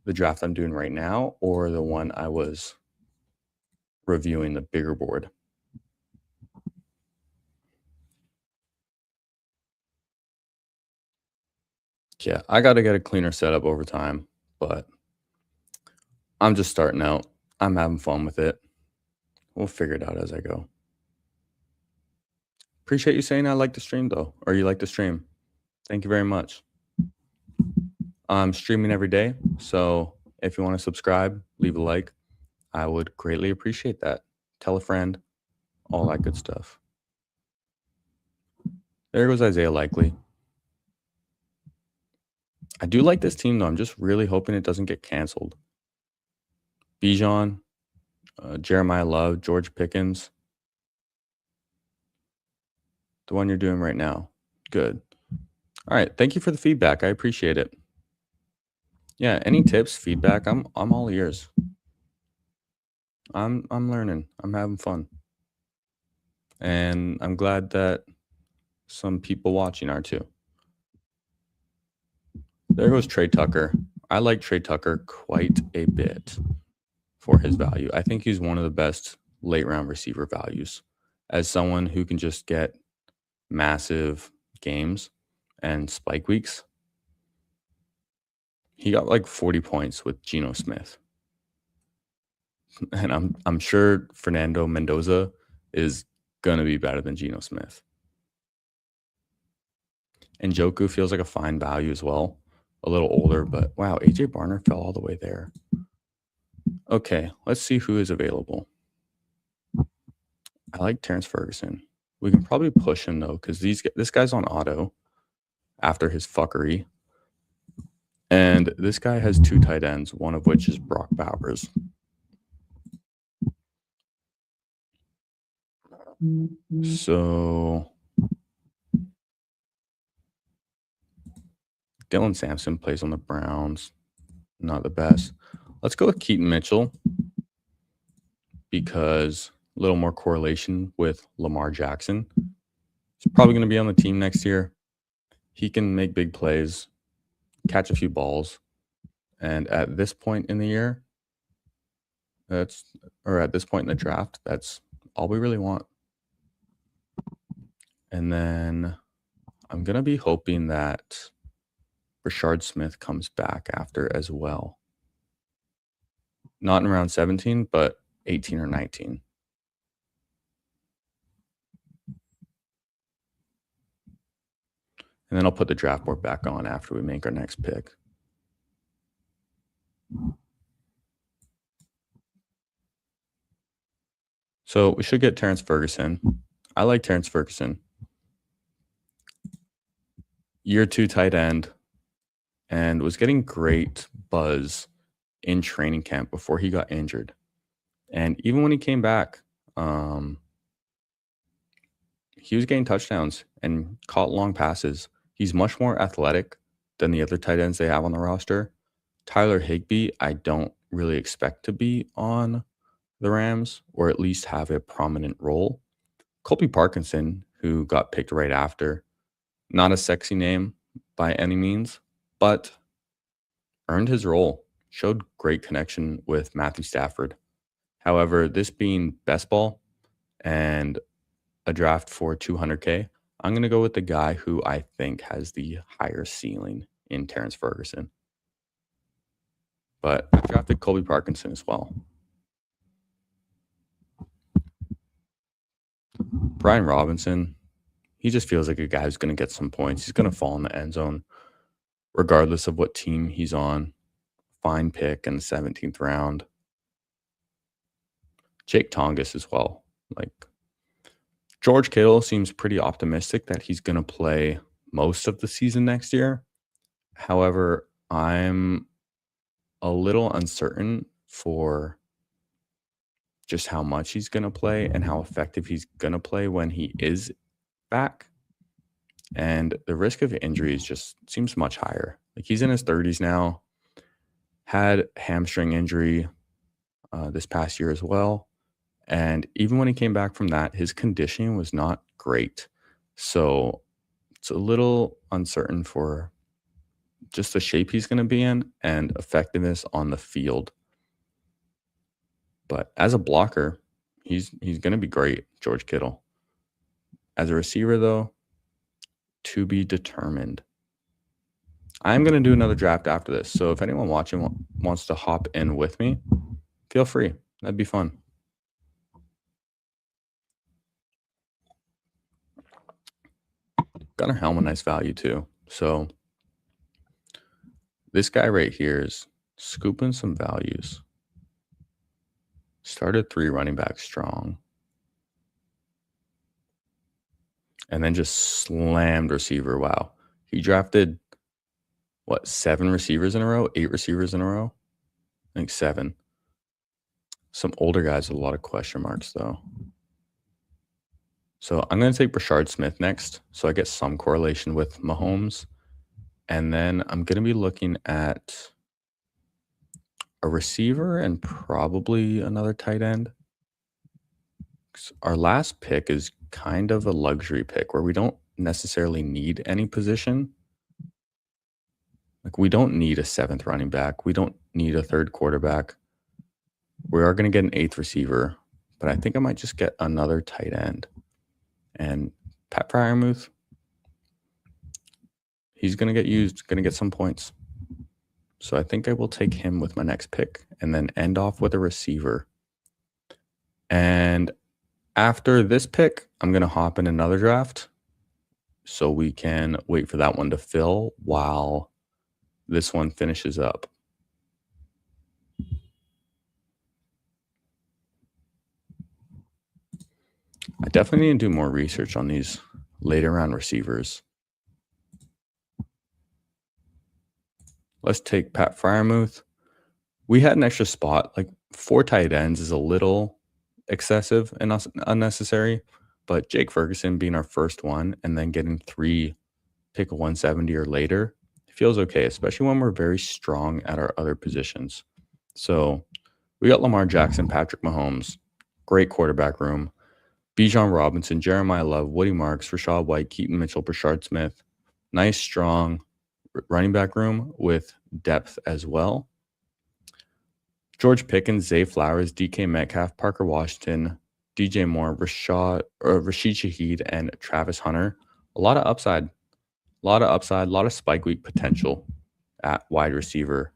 the draft I'm doing right now or the one I was reviewing, the bigger board? Yeah, I got to get a cleaner setup over time, but I'm just starting out. I'm having fun with it. We'll figure it out as I go. Appreciate you saying I like the stream, though, or you like the stream. Thank you very much. I'm streaming every day, so if you want to subscribe, leave a like. I would greatly appreciate that. Tell a friend, all that good stuff. There goes Isaiah Likely. I do like this team, though. I'm just really hoping it doesn't get canceled. Bijan, Jeremiah Love, George Pickens. The one you're doing right now. Good. All right. Thank you for the feedback. I appreciate it. Yeah. Any tips, feedback? I'm all ears. I'm learning. I'm having fun. And I'm glad that some people watching are too. There goes Trey Tucker. I like Trey Tucker quite a bit for his value. I think he's one of the best late round receiver values as someone who can just get massive games and spike weeks. He got like 40 points with Geno Smith. And I'm sure Fernando Mendoza is gonna be better than Geno Smith. And Joku feels like a fine value as well. A little older, but wow, AJ Barner fell all the way there. Okay, let's see who is available. I like Terrence Ferguson. We can probably push him though, because this guy's on auto after his fuckery. And this guy has 2 tight ends, one of which is Brock Bowers. So Dylan Sampson plays on the Browns. Not the best. Let's go with Keaton Mitchell because a little more correlation with Lamar Jackson. He's probably going to be on the team next year. He can make big plays, catch a few balls. And at this point in the year, at this point in the draft, that's all we really want. And then I'm going to be hoping that Rashard Smith comes back after as well. Not in round 17, but 18 or 19. And then I'll put the draft board back on after we make our next pick. So we should get Terrence Ferguson. I like Terrence Ferguson. Year 2 tight end, and was getting great buzz in training camp before he got injured. And even when he came back, he was getting touchdowns and caught long passes. He's much more athletic than the other tight ends they have on the roster. Tyler Higbee, I don't really expect to be on the Rams or at least have a prominent role. Colby Parkinson, who got picked right after, not a sexy name by any means, but earned his role, showed great connection with Matthew Stafford. However, this being best ball and a draft for 200K, I'm going to go with the guy who I think has the higher ceiling in Terrence Ferguson. But I drafted Colby Parkinson as well. Brian Robinson, he just feels like a guy who's going to get some points. He's going to fall in the end zone regardless of what team he's on. Fine pick in the 17th round. Jake Tongas as well. Like George Kittle seems pretty optimistic that he's going to play most of the season next year. However, I'm a little uncertain for just how much he's going to play and how effective he's going to play when he is back. And the risk of injuries just seems much higher. Like he's in his 30s now, had hamstring injury this past year as well. And even when he came back from that, his conditioning was not great. So it's a little uncertain for just the shape he's going to be in and effectiveness on the field. But as a blocker, he's going to be great, George Kittle. As a receiver, though, to be determined. I'm going to do another draft after this. So if anyone watching wants to hop in with me, feel free. That'd be fun. Gunnar Helm, a nice value too. So this guy right here is scooping some values. Started 3 running backs strong. And then just slammed receiver. Wow. He drafted, 7 receivers in a row? 8 receivers in a row? I think 7. Some older guys with a lot of question marks, though. So I'm going to take Brashard Smith next. So I get some correlation with Mahomes. And then I'm going to be looking at a receiver and probably another tight end. Our last pick is kind of a luxury pick where we don't necessarily need any position. Like, we don't need a seventh running back. We don't need a third quarterback. We are going to get an eighth receiver, but I think I might just get another tight end. And Pat Fryermuth, he's going to get used, going to get some points. So I think I will take him with my next pick and then end off with a receiver. And after this pick, I'm going to hop in another draft so we can wait for that one to fill while this one finishes up. I definitely need to do more research on these later round receivers. Let's take Pat Fryermuth. We had an extra spot. Like, 4 tight ends is a little excessive and unnecessary, but Jake Ferguson being our first one and then getting 3 pick a 170 or later, it feels okay, especially when we're very strong at our other positions. So we got Lamar Jackson, Patrick Mahomes, great quarterback room, Bijan Robinson, Jeremiah Love, Woody Marks, Rashad White, Keaton Mitchell, Brashard Smith. Nice, strong running back room with depth as well. George Pickens, Zay Flowers, DK Metcalf, Parker Washington, DJ Moore, Rashid Shaheed, and Travis Hunter. A lot of upside, a lot of spike week potential at wide receiver,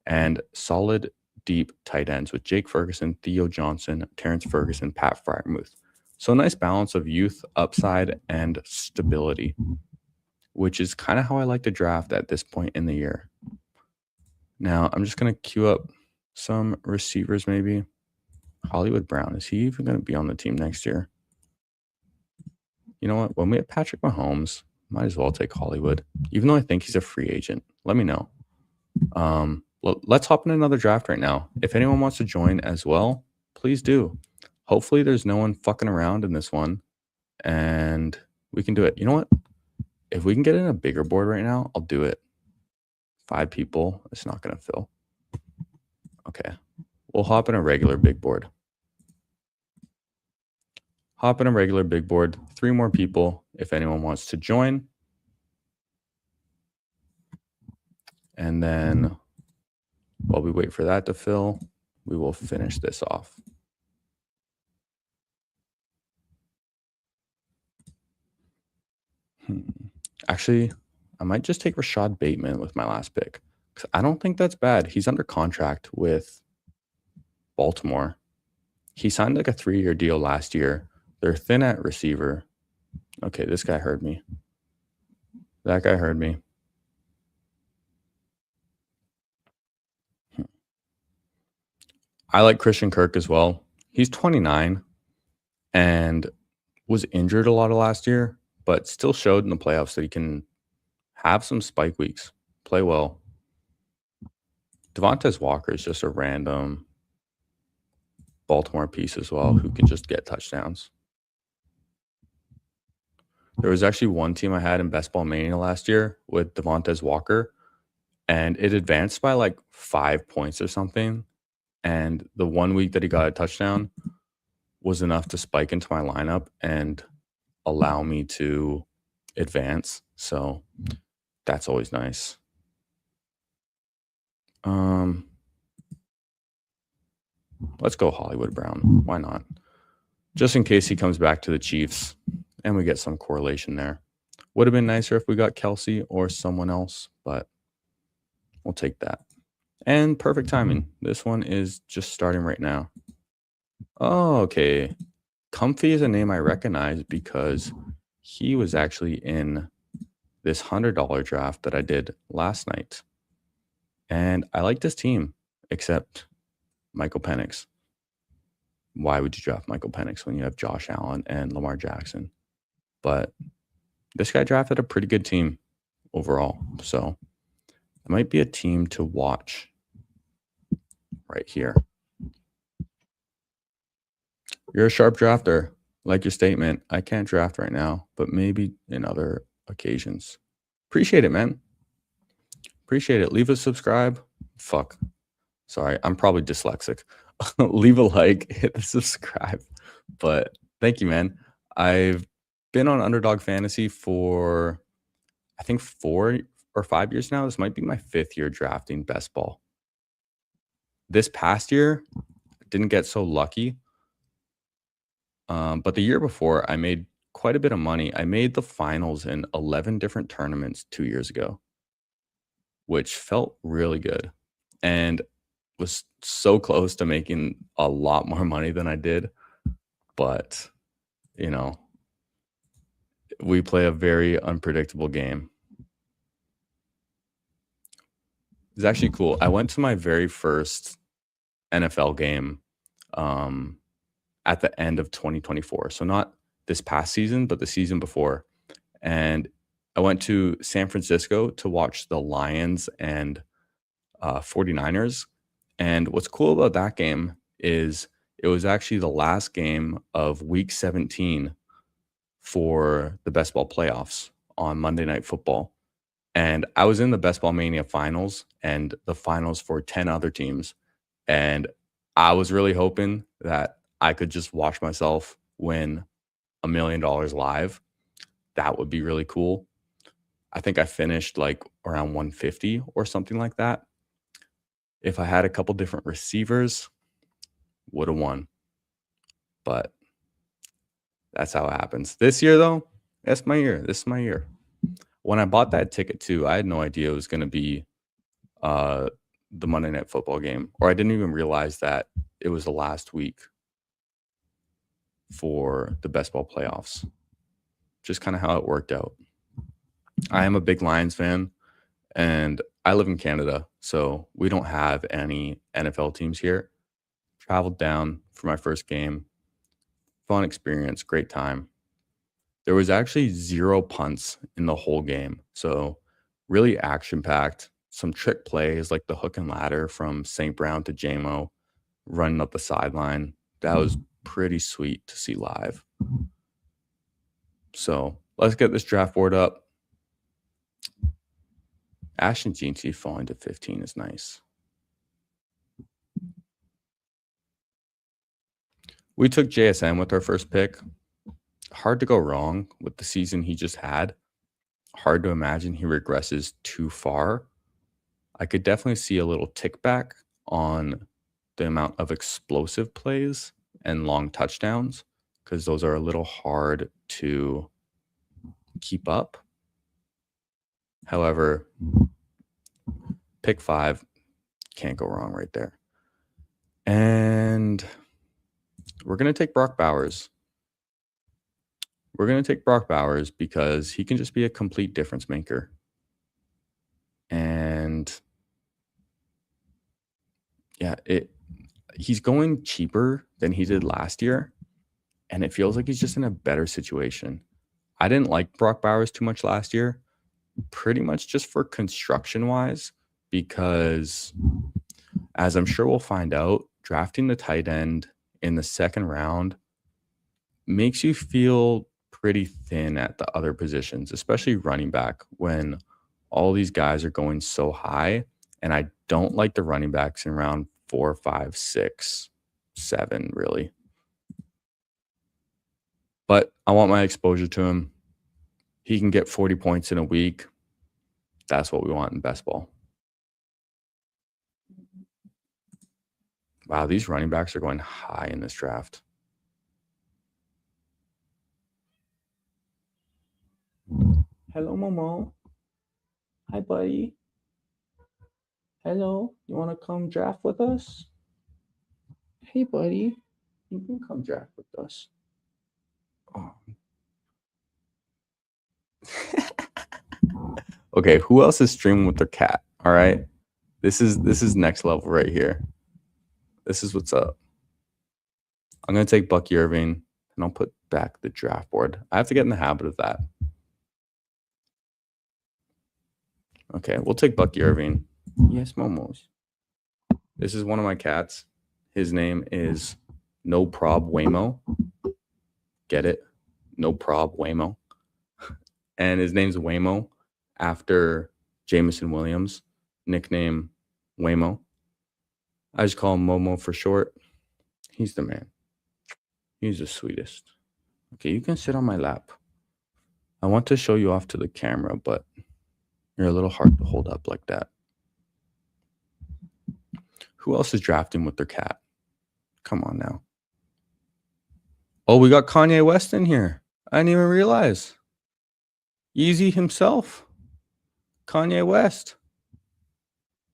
and solid deep tight ends with Jake Ferguson, Theo Johnson, Terrence Ferguson, Pat Fryermuth. So a nice balance of youth, upside, and stability, which is kind of how I like to draft at this point in the year. Now, I'm just going to queue up some receivers maybe. Hollywood Brown, is he even going to be on the team next year? You know what? When we have Patrick Mahomes, might as well take Hollywood, even though I think he's a free agent. Let me know. Let's hop in another draft right now. If anyone wants to join as well, please do. Hopefully there's no one fucking around in this one and we can do it. You know what? If we can get in a bigger board right now, I'll do it. 5 people, it's not going to fill. Okay. We'll hop in a regular big board. Hop in a regular big board. 3 more people if anyone wants to join. And then while we wait for that to fill, we will finish this off. Actually, I might just take Rashad Bateman with my last pick, because I don't think that's bad. He's under contract with Baltimore. He signed like a 3-year deal last year. They're thin at receiver. Okay, this guy heard me. That guy heard me. I like Christian Kirk as well. He's 29 and was injured a lot of last year, but still showed in the playoffs that he can have some spike weeks, play well. Devontae Walker is just a random Baltimore piece as well who can just get touchdowns. There was actually one team I had in Best Ball Mania last year with Devontae Walker, and it advanced by like 5 points or something. And the 1 week that he got a touchdown was enough to spike into my lineup and allow me to advance. So that's always nice. Let's go Hollywood Brown. Why not? Just in case he comes back to the Chiefs and we get some correlation there. Would have been nicer if we got Kelsey or someone else, but we'll take that. And perfect timing. This one is just starting right now. Oh, okay. Comfy is a name I recognize because he was actually in this $100 draft that I did last night. And I like this team, except Michael Penix. Why would you draft Michael Penix when you have Josh Allen and Lamar Jackson? But this guy drafted a pretty good team overall. So it might be a team to watch right here. You're a sharp drafter. Like your statement, I can't draft right now, but maybe in other occasions. Appreciate it, man. Appreciate it. Leave a subscribe. Fuck. Sorry, I'm probably dyslexic. Leave a like, hit the subscribe. But thank you, man. I've been on Underdog Fantasy for I think 4 or 5 years now. This might be my 5th year drafting best ball. This past year, didn't get so lucky. But the year before, I made quite a bit of money. I made the finals in 11 different tournaments 2 years ago, which felt really good and was so close to making a lot more money than I did. But, you know, we play a very unpredictable game. It's actually cool. I went to my very first NFL game at the end of 2024. So not this past season, but the season before. And I went to San Francisco to watch the Lions and 49ers. And what's cool about that game is it was actually the last game of week 17 for the best ball playoffs on Monday Night Football. And I was in the Best Ball Mania finals and the finals for 10 other teams. And I was really hoping that I could just watch myself win $1 million live. That would be really cool. I think I finished like around 150 or something like that. If I had a couple different receivers, would have won. But that's how it happens. This year, though, that's my year. This is my year. When I bought that ticket, too, I had no idea it was going to be the Monday Night Football game, or I didn't even realize that it was the last week for the best ball playoffs. Just kind of how it worked out. I am a big Lions fan, and I live in Canada, so we don't have any NFL teams here. Traveled down for my first game. Fun experience, great time. There was actually 0 punts in the whole game, so really action-packed. Some trick plays like the hook and ladder from St. Brown to JMO running up the sideline. That was pretty sweet to see live. So let's get this draft board up. Ashton Jeanty falling to 15 is nice. We took JSN with our first pick. Hard to go wrong with the season he just had. Hard to imagine he regresses too far. I could definitely see a little tick back on the amount of explosive plays and long touchdowns because those are a little hard to keep up. However, pick 5, can't go wrong right there. And we're going to take Brock Bowers. We're going to take Brock Bowers because he can just be a complete difference maker. And yeah, he's going cheaper than he did last year. And it feels like he's just in a better situation. I didn't like Brock Bowers too much last year, pretty much just for construction wise, because as I'm sure we'll find out, drafting the tight end in the second round makes you feel pretty thin at the other positions, especially running back, when all these guys are going so high. And I don't like the running backs in round 4, 5, 6, 7, really. But I want my exposure to him. He can get 40 points in a week. That's what we want in best ball. Wow, these running backs are going high in this draft. Hello, Momo. Hi, buddy. Hello. You want to come draft with us? Hey, buddy. You can come draft with us. Oh. Okay, who else is streaming with their cat? All right. This is next level right here. This is what's up. I'm going to take Bucky Irving, and I'll put back the draft board. I have to get in the habit of that. Okay, we'll take Bucky Irving. Yes, Momos. This is one of my cats. His name is No Prob Waymo. Get it? No prob, Waymo. And his name's Waymo after Jameson Williams, nickname Waymo. I just call him Momo for short. He's the man. He's the sweetest. Okay, you can sit on my lap. I want to show you off to the camera, but you're a little hard to hold up like that. Who else is drafting with their cat? Come on now. Oh, we got Kanye West in here. I didn't even realize. Yeezy himself. Kanye West.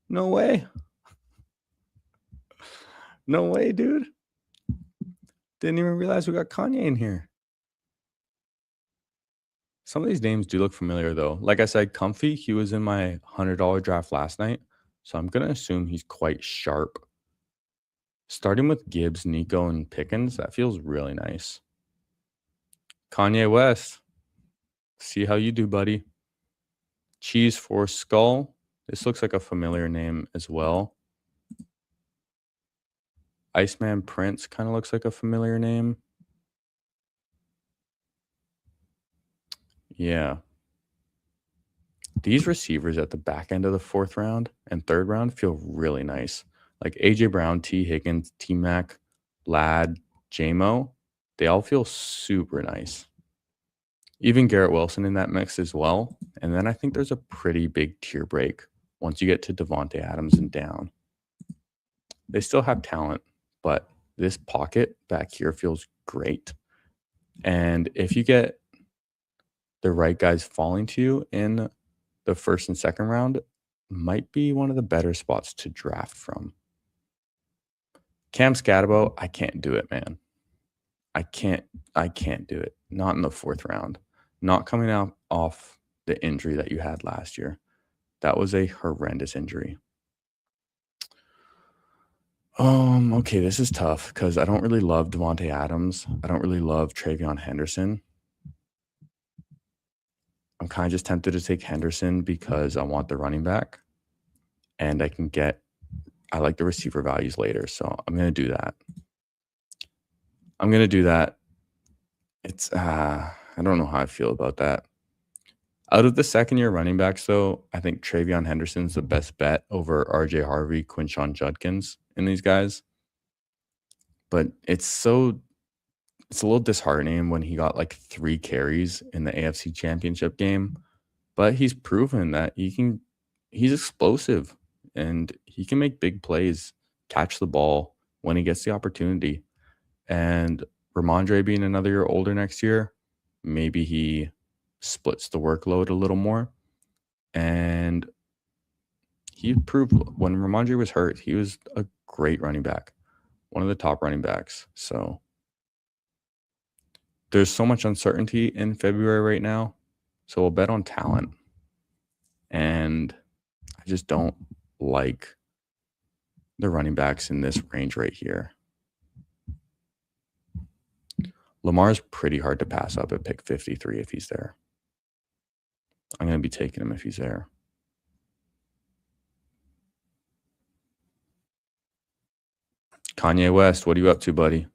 No way. No way, dude. Didn't even realize we got Kanye in here. Some of these names do look familiar, though. Like I said, Comfy, he was in my $100 draft last night, so I'm going to assume he's quite sharp. Starting with Gibbs, Nico, and Pickens, that feels really nice. Kanye West, see how you do, buddy. Cheese for Skull. This looks like a familiar name as well. Iceman Prince kind of looks like a familiar name. Yeah. These receivers at the back end of the 4th round and 3rd round feel really nice. Like A.J. Brown, T. Higgins, T. Mac, Lad, J-Mo, they all feel super nice. Even Garrett Wilson in that mix as well. And then I think there's a pretty big tier break once you get to Devontae Adams and down. They still have talent, but this pocket back here feels great. And if you get the right guys falling to you in the 1st and 2nd round, might be one of the better spots to draft from. Cam Scatabo, I can't do it, man. I can't do it. Not in the 4th round. Not coming out off the injury that you had last year. That was a horrendous injury. Okay, this is tough because I don't really love Devontae Adams. I don't really love Travion Henderson. I'm kind of just tempted to take Henderson because I want the running back. And I like the receiver values later, so I'm going to do that. It's, I don't know how I feel about that. Out of the second-year running backs, though, I think Travion Henderson's the best bet over R.J. Harvey, Quinshon Judkins, and these guys. But it's a little disheartening when he got like 3 carries in the AFC Championship game. But he's proven that he's explosive, and he can make big plays, catch the ball when he gets the opportunity. And Ramondre being another year older next year, maybe he splits the workload a little more. And he proved when Ramondre was hurt, he was a great running back, one of the top running backs. So there's so much uncertainty in February right now. So we'll bet on talent. And I just don't like the running backs in this range right here. Lamar's pretty hard to pass up at pick 53 if he's there. I'm going to be taking him if he's there. Kanye West, what are you up to, buddy?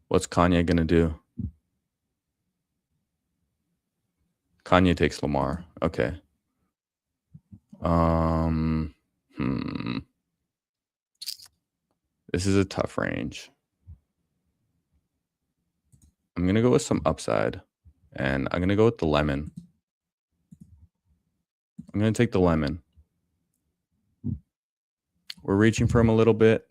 What's Kanye going to do? Kanye takes Lamar. Okay. This is a tough range. I'm going to go with some upside, and I'm going to go with the lemon. I'm going to take the lemon. We're reaching for him a little bit.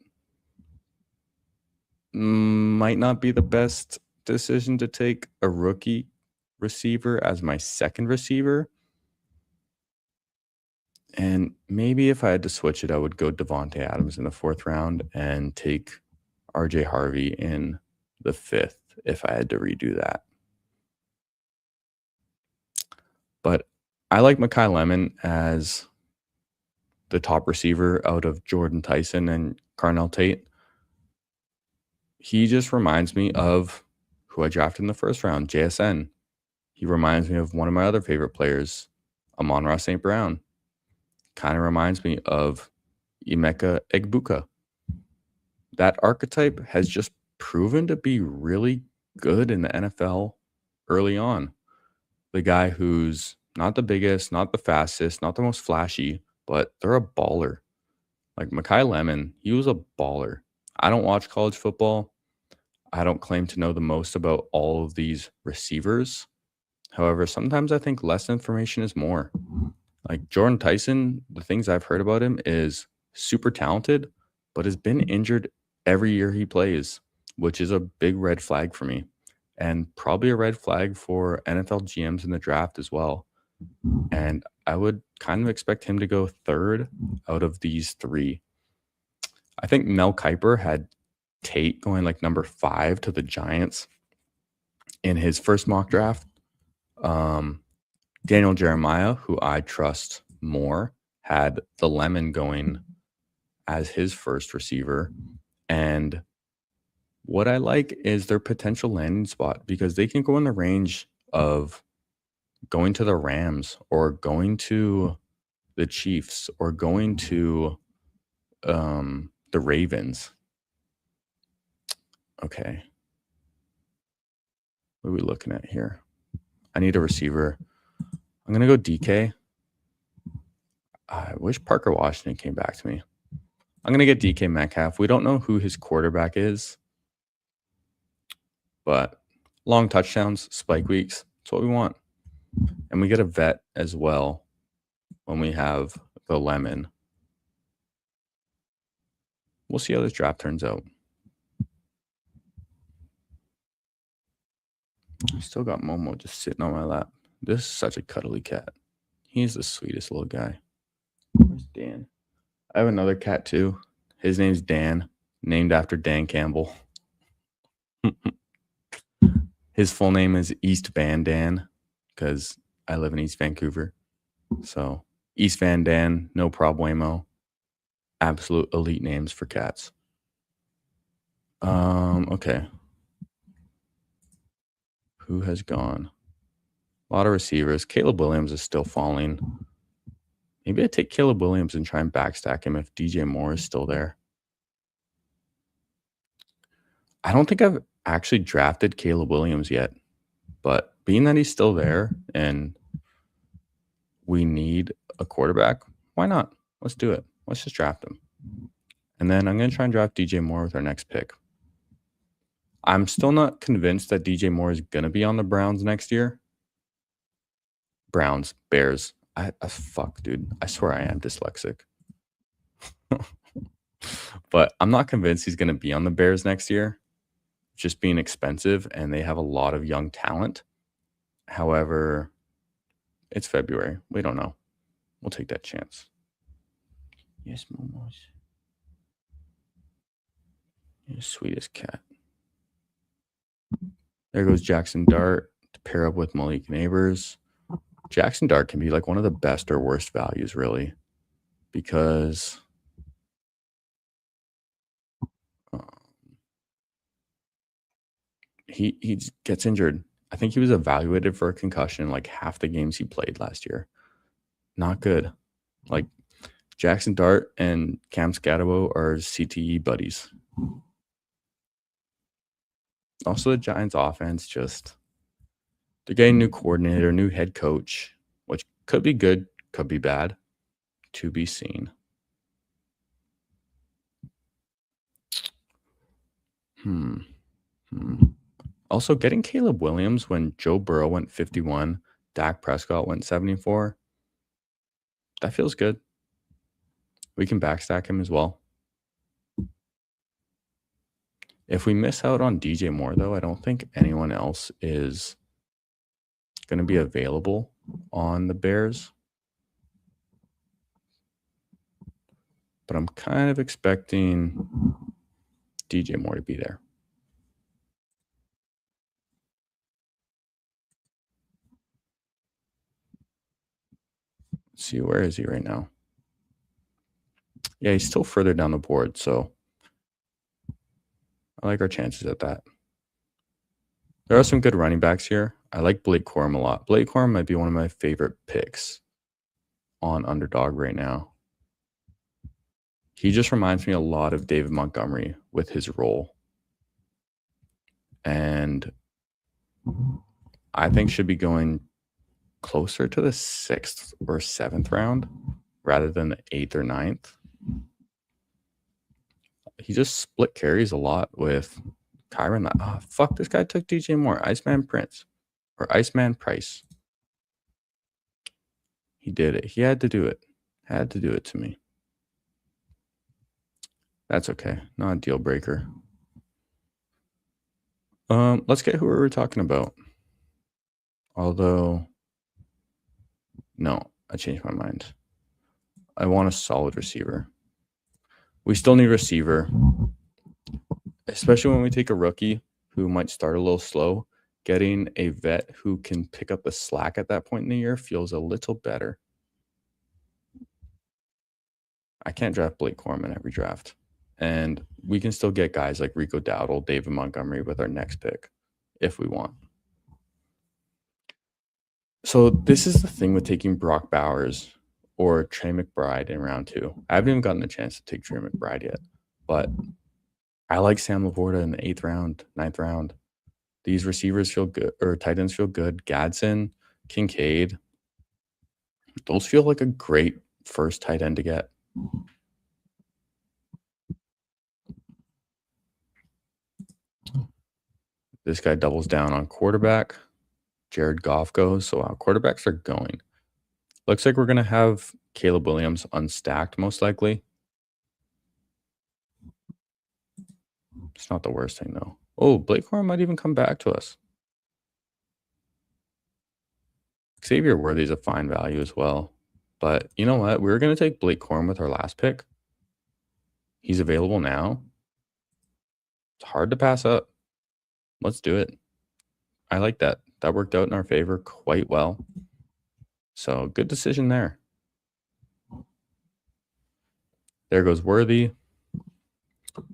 Might not be the best decision to take a rookie receiver as my second receiver. And maybe if I had to switch it, I would go Devontae Adams in the 4th round and take R.J. Harvey in the 5th if I had to redo that. But I like Mekhi Lemon as the top receiver out of Jordan Tyson and Carnell Tate. He just reminds me of who I drafted in the 1st round, JSN. He reminds me of one of my other favorite players, Amon-Ra St. Brown. Kind of reminds me of Emeka Egbuka. That archetype has just proven to be really good in the NFL early on. The guy who's not the biggest, not the fastest, not the most flashy, but they're a baller. Like Makai Lemon, he was a baller. I don't watch college football. I don't claim to know the most about all of these receivers. However, sometimes I think less information is more. Like Jordan Tyson, the things I've heard about him is super talented, but has been injured every year he plays, which is a big red flag for me. And probably a red flag for NFL GMs in the draft as well. And I would kind of expect him to go third out of these three. I think Mel Kiper had Tate going like number 5 to the Giants in his first mock draft. Daniel Jeremiah, who I trust more, had the Lemon going as his first receiver. And what I like is their potential landing spot because they can go in the range of going to the Rams or going to the Chiefs or going to the Ravens. Okay. What are we looking at here? I need a receiver. I'm going to go DK. I wish Parker Washington came back to me. I'm going to get DK Metcalf. We don't know who his quarterback is, but long touchdowns, spike weeks, that's what we want. And we get a vet as well when we have the Lemon. We'll see how this draft turns out. I still got Momo just sitting on my lap. This is such a cuddly cat. He's the sweetest little guy. Where's Dan? I have another cat too. His name's Dan, named after Dan Campbell. His full name is East Van Dan because I live in East Vancouver. So East Van Dan, no problemo. Absolute elite names for cats. Okay. Who has gone? A lot of receivers. Caleb Williams is still falling. Maybe I take Caleb Williams and try and backstack him if DJ Moore is still there. I don't think I've actually drafted Caleb Williams yet, but being that he's still there and we need a quarterback, why not? Let's do it. Let's just draft him. And then I'm going to try and draft DJ Moore with our next pick. I'm still not convinced that DJ Moore is going to be on the Browns next year. Browns, Bears. Fuck, dude. I swear I am dyslexic. But I'm not convinced he's going to be on the Bears next year. Just being expensive, and they have a lot of young talent. However, it's February. We don't know. We'll take that chance. Yes, Momos. You're the sweetest cat. There goes Jackson Dart to pair up with Malik Neighbors. Jackson Dart can be like one of the best or worst values, really, because he gets injured. I think he was evaluated for a concussion like half the games he played last year. Not good. Like Jackson Dart and Cam Scatabo are CTE buddies. Also, the Giants offense they're getting a new coordinator, new head coach, which could be good, could be bad, to be seen. Also, getting Caleb Williams when Joe Burrow went 51, Dak Prescott went 74, that feels good. We can backstack him as well. If we miss out on DJ Moore, though, I don't think anyone else is going to be available on the Bears. But I'm kind of expecting DJ Moore to be there. Let's see, where is he right now? Yeah, he's still further down the board, so I like our chances at that. There are some good running backs here. I like Blake Corum a lot. Blake Corum might be one of my favorite picks on Underdog right now. He just reminds me a lot of David Montgomery with his role. And I think should be going closer to the 6th or 7th round rather than the 8th or ninth. He just split carries a lot with Kyron. Oh, fuck, this guy took DJ Moore. Iceman Prince. Or Iceman Price. He did it. He had to do it. Had to do it to me. That's okay. Not a deal breaker. Let's get who we were talking about. Although, no, I changed my mind. I want a solid receiver. We still need a receiver, especially when we take a rookie who might start a little slow. Getting a vet who can pick up the slack at that point in the year feels a little better. I can't draft Blake Corum in every draft. And we can still get guys like Rico Dowdle, David Montgomery with our next pick if we want. So this is the thing with taking Brock Bowers or Trey McBride in round 2. I haven't even gotten a chance to take Trey McBride yet, but I like Sam Laporta in the 8th round, 9th round. These receivers feel good, or tight ends feel good. Gadsden, Kincaid, those feel like a great first tight end to get. This guy doubles down on quarterback. Jared Goff goes, so our quarterbacks are going. Looks like we're going to have Caleb Williams unstacked, most likely. It's not the worst thing, though. Oh, Blake Corum might even come back to us. Xavier Worthy's a fine value as well. But you know what? We were going to take Blake Corum with our last pick. He's available now. It's hard to pass up. Let's do it. I like that. That worked out in our favor quite well. So good decision there. There goes Worthy.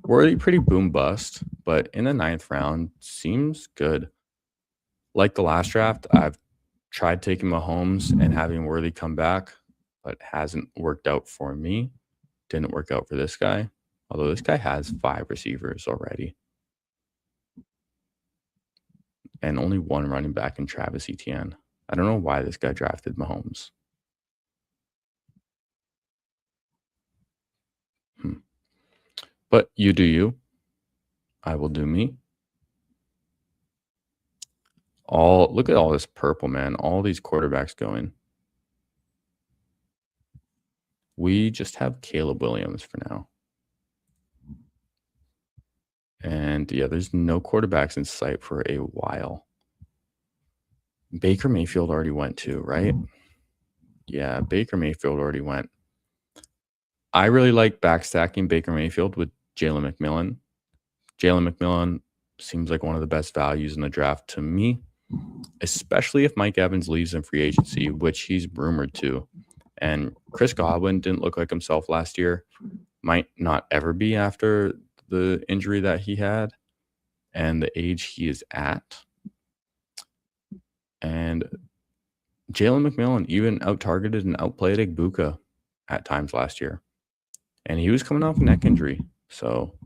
Worthy pretty boom bust, but in the 9th round seems good. Like the last draft, I've tried taking Mahomes and having Worthy come back, but hasn't worked out for me. Didn't work out for this guy, although this guy has 5 receivers already. And only 1 running back in Travis Etienne. I don't know why this guy drafted Mahomes. But you do you. I will do me. Look at all this purple, man. All these quarterbacks going. We just have Caleb Williams for now. And yeah, there's no quarterbacks in sight for a while. Baker Mayfield already went too, right? Yeah, Baker Mayfield already went. I really like backstacking Baker Mayfield with Jalen McMillan. Jalen McMillan seems like one of the best values in the draft to me, especially if Mike Evans leaves in free agency, which he's rumored to. And Chris Godwin didn't look like himself last year. Might not ever be after the injury that he had and the age he is at. And Jalen McMillan even out-targeted and outplayed Igbuka at times last year. And he was coming off a neck injury. So,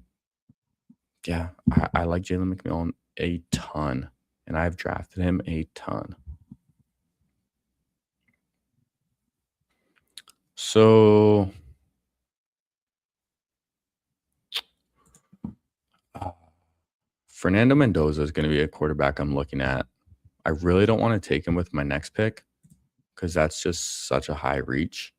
yeah, I like Jalen McMillan a ton. And I've drafted him a ton. So, Fernando Mendoza is going to be a quarterback I'm looking at. I really don't want to take him with my next pick because that's just such a high reach.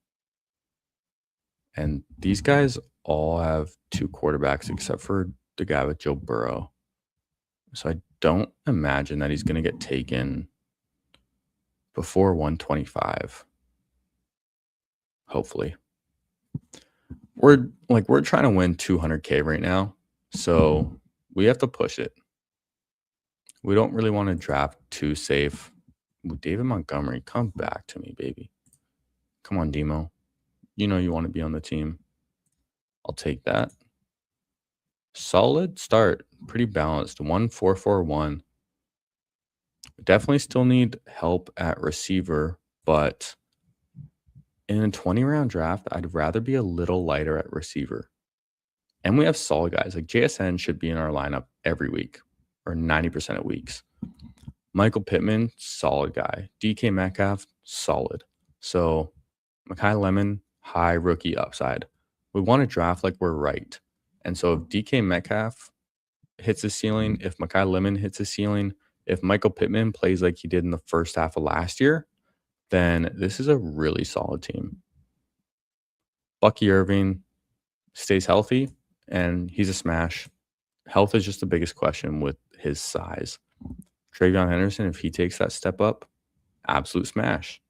And these guys all have 2 quarterbacks except for the guy with Joe Burrow. So I don't imagine that he's going to get taken before 125. Hopefully. We're trying to win 200K right now. So we have to push it. We don't really want to draft too safe. David Montgomery, come back to me, baby. Come on, Demo. You know you want to be on the team. I'll take that. Solid start. Pretty balanced. 1-4-4-1. Definitely still need help at receiver, but in a 20-round draft, I'd rather be a little lighter at receiver. And we have solid guys. Like JSN should be in our lineup every week or 90% of weeks. Michael Pittman, solid guy. DK Metcalf, solid. So Makai Lemon, high rookie upside. We want to draft like we're right. And so if DK Metcalf hits his ceiling, if Makai Lemon hits his ceiling, if Michael Pittman plays like he did in the first half of last year, then this is a really solid team. Bucky Irving stays healthy, and he's a smash. Health is just the biggest question with his size. Travion Henderson, if he takes that step up, absolute smash.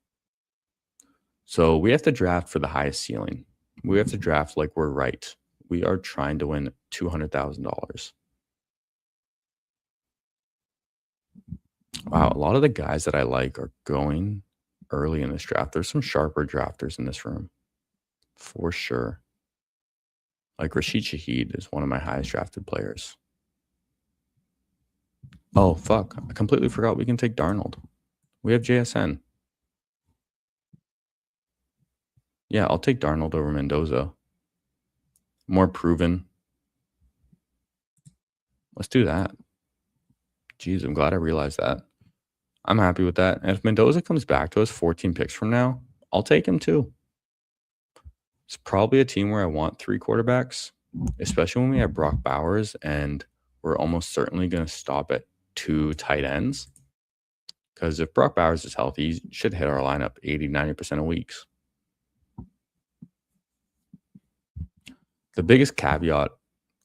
So we have to draft for the highest ceiling. We have to draft like we're right. We are trying to win $200,000. Wow, a lot of the guys that I like are going early in this draft. There's some sharper drafters in this room, for sure. Like Rashid Shaheed is one of my highest drafted players. Oh, fuck. I completely forgot we can take Darnold. We have JSN. Yeah, I'll take Darnold over Mendoza. More proven. Let's do that. Jeez, I'm glad I realized that. I'm happy with that. And if Mendoza comes back to us 14 picks from now, I'll take him too. It's probably a team where I want 3 quarterbacks, especially when we have Brock Bowers and we're almost certainly going to stop at 2 tight ends. Because if Brock Bowers is healthy, he should hit our lineup 80, 90% of weeks. The biggest caveat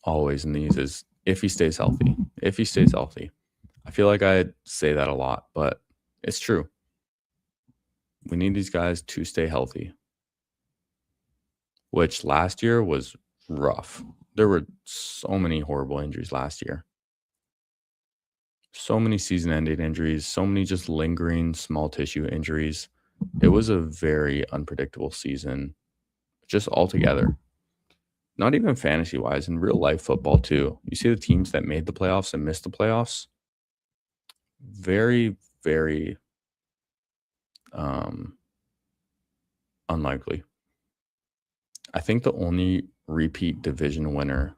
always in these is if he stays healthy. If he stays healthy. I feel like I say that a lot, but it's true. We need these guys to stay healthy, which last year was rough. There were so many horrible injuries last year. So many season-ending injuries, so many just lingering small tissue injuries. It was a very unpredictable season, just altogether. Not even fantasy-wise, in real-life football too. You see the teams that made the playoffs and missed the playoffs. Very, very unlikely. I think the only repeat division winner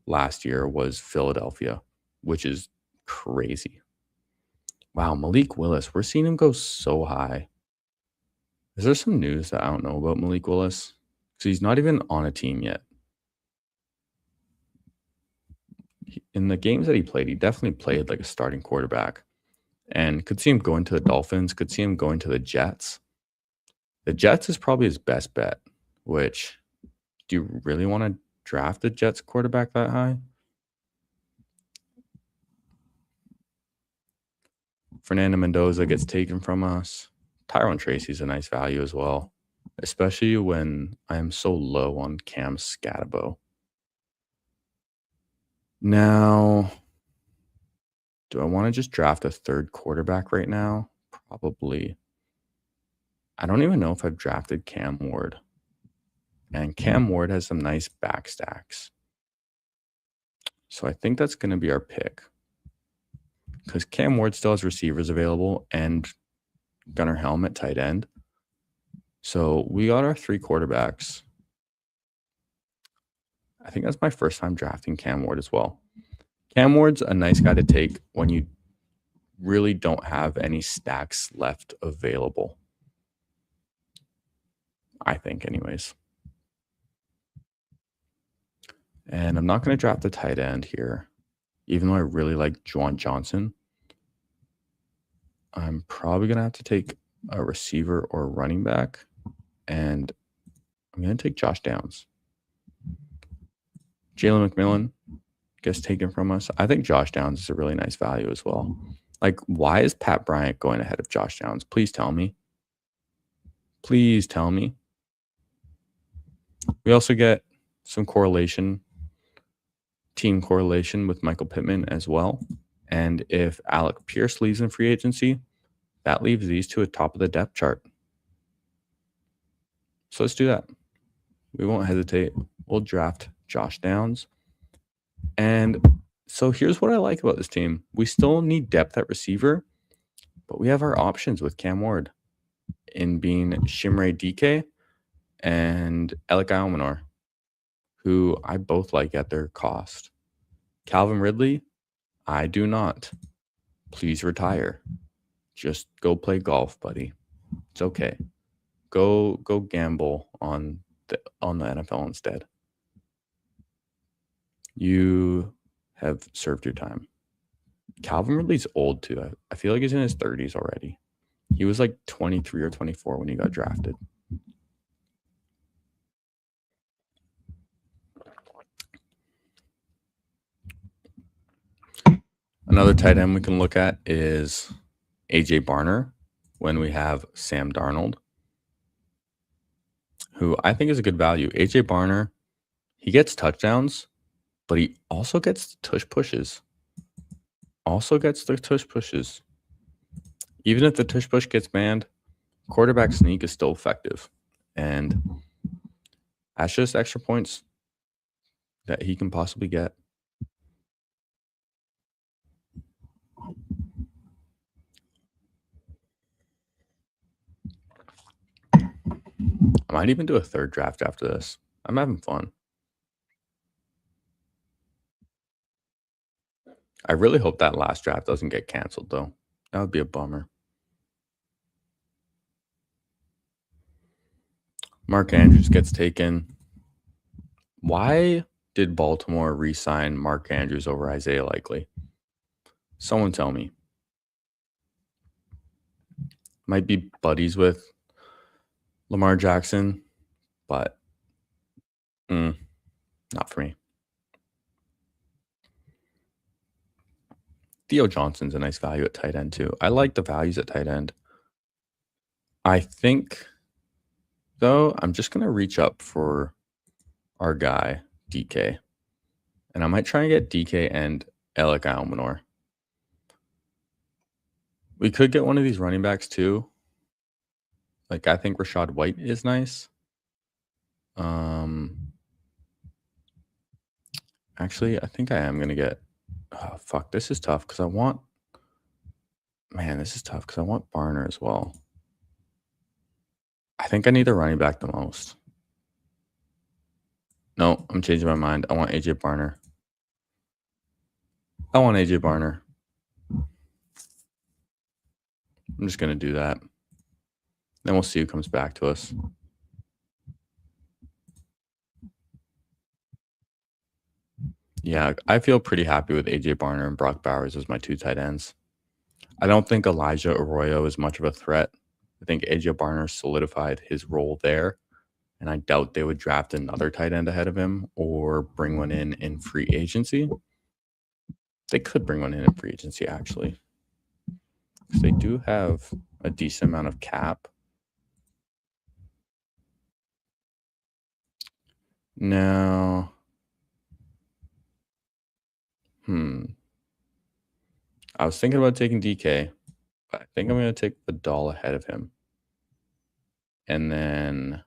last year was Philadelphia, which is crazy. Wow, Malik Willis, we're seeing him go so high. Is there some news that I don't know about Malik Willis? Because he's not even on a team yet. In the games that he played, he definitely played like a starting quarterback. And could see him going to the Dolphins, could see him going to the Jets. The Jets is probably his best bet, which, do you really want to draft the Jets quarterback that high? Fernando Mendoza gets taken from us. Tyrone Tracy's a nice value as well, especially when I am so low on Cam Scatabo. Now, do I want to just draft a third quarterback right now? Probably. I don't even know if I've drafted Cam Ward. And Cam Ward has some nice back stacks. So I think that's going to be our pick. Because Cam Ward still has receivers available and Gunnar Helm at tight end. So we got our 3 quarterbacks. I think that's my first time drafting Cam Ward as well. Cam Ward's a nice guy to take when you really don't have any stacks left available. I think anyways. And I'm not going to draft the tight end here, even though I really like Juwan Johnson. I'm probably going to have to take a receiver or a running back, and I'm going to take Josh Downs. Jalen McMillan gets taken from us. I think Josh Downs is a really nice value as well. Like, why is Pat Bryant going ahead of Josh Downs? Please tell me. Please tell me. We also get some correlation, team correlation with Michael Pittman as well. And if Alec Pierce leaves in free agency, that leaves these 2 at top of the depth chart. So let's do that. We won't hesitate. We'll draft Josh Downs. And so here's what I like about this team. We still need depth at receiver, but we have our options with Cam Ward in being Shimray DK and Alec Almanor, who I both like at their cost. Calvin Ridley, I do not. please retire. Just go play golf, buddy. It's okay. Go gamble on the NFL instead. You have served your time. Calvin Ridley's old too. I feel like he's in his 30s already. He was like 23 or 24 when he got drafted. Another tight end we can look at is AJ Barner when we have Sam Darnold, who I think is a good value. AJ Barner, he gets touchdowns, but he also gets tush pushes. Even if the tush push gets banned, quarterback sneak is still effective. And that's just extra points that he can possibly get. I might even do a third draft after this. I'm having fun. I really hope that last draft doesn't get canceled, though. That would be a bummer. Mark Andrews gets taken. Why did Baltimore re-sign Mark Andrews over Isaiah Likely? Someone tell me. Might be buddies with Lamar Jackson, but not for me. Theo Johnson's a nice value at tight end too. I like the values at tight end. I think, though, I'm just going to reach up for our guy, DK. And I might try and get DK and Alec Almanor. We could get one of these running backs too. Like, I think Rashad White is nice. Actually, I think I am going to get... Oh, fuck, this is tough because I want... Man, this is tough because I want Barner as well. I think I need the running back the most. No, I'm changing my mind. I want AJ Barner. I'm just going to do that. Then we'll see who comes back to us. Yeah, I feel pretty happy with AJ Barner and Brock Bowers as my two tight ends. I don't think Elijah Arroyo is much of a threat. I think AJ Barner solidified his role there, and I doubt they would draft another tight end ahead of him or bring one in free agency. They could bring one in free agency, actually, because they do have a decent amount of cap. Now, I was thinking about taking DK, but I think I'm going to take Vidal ahead of him. And then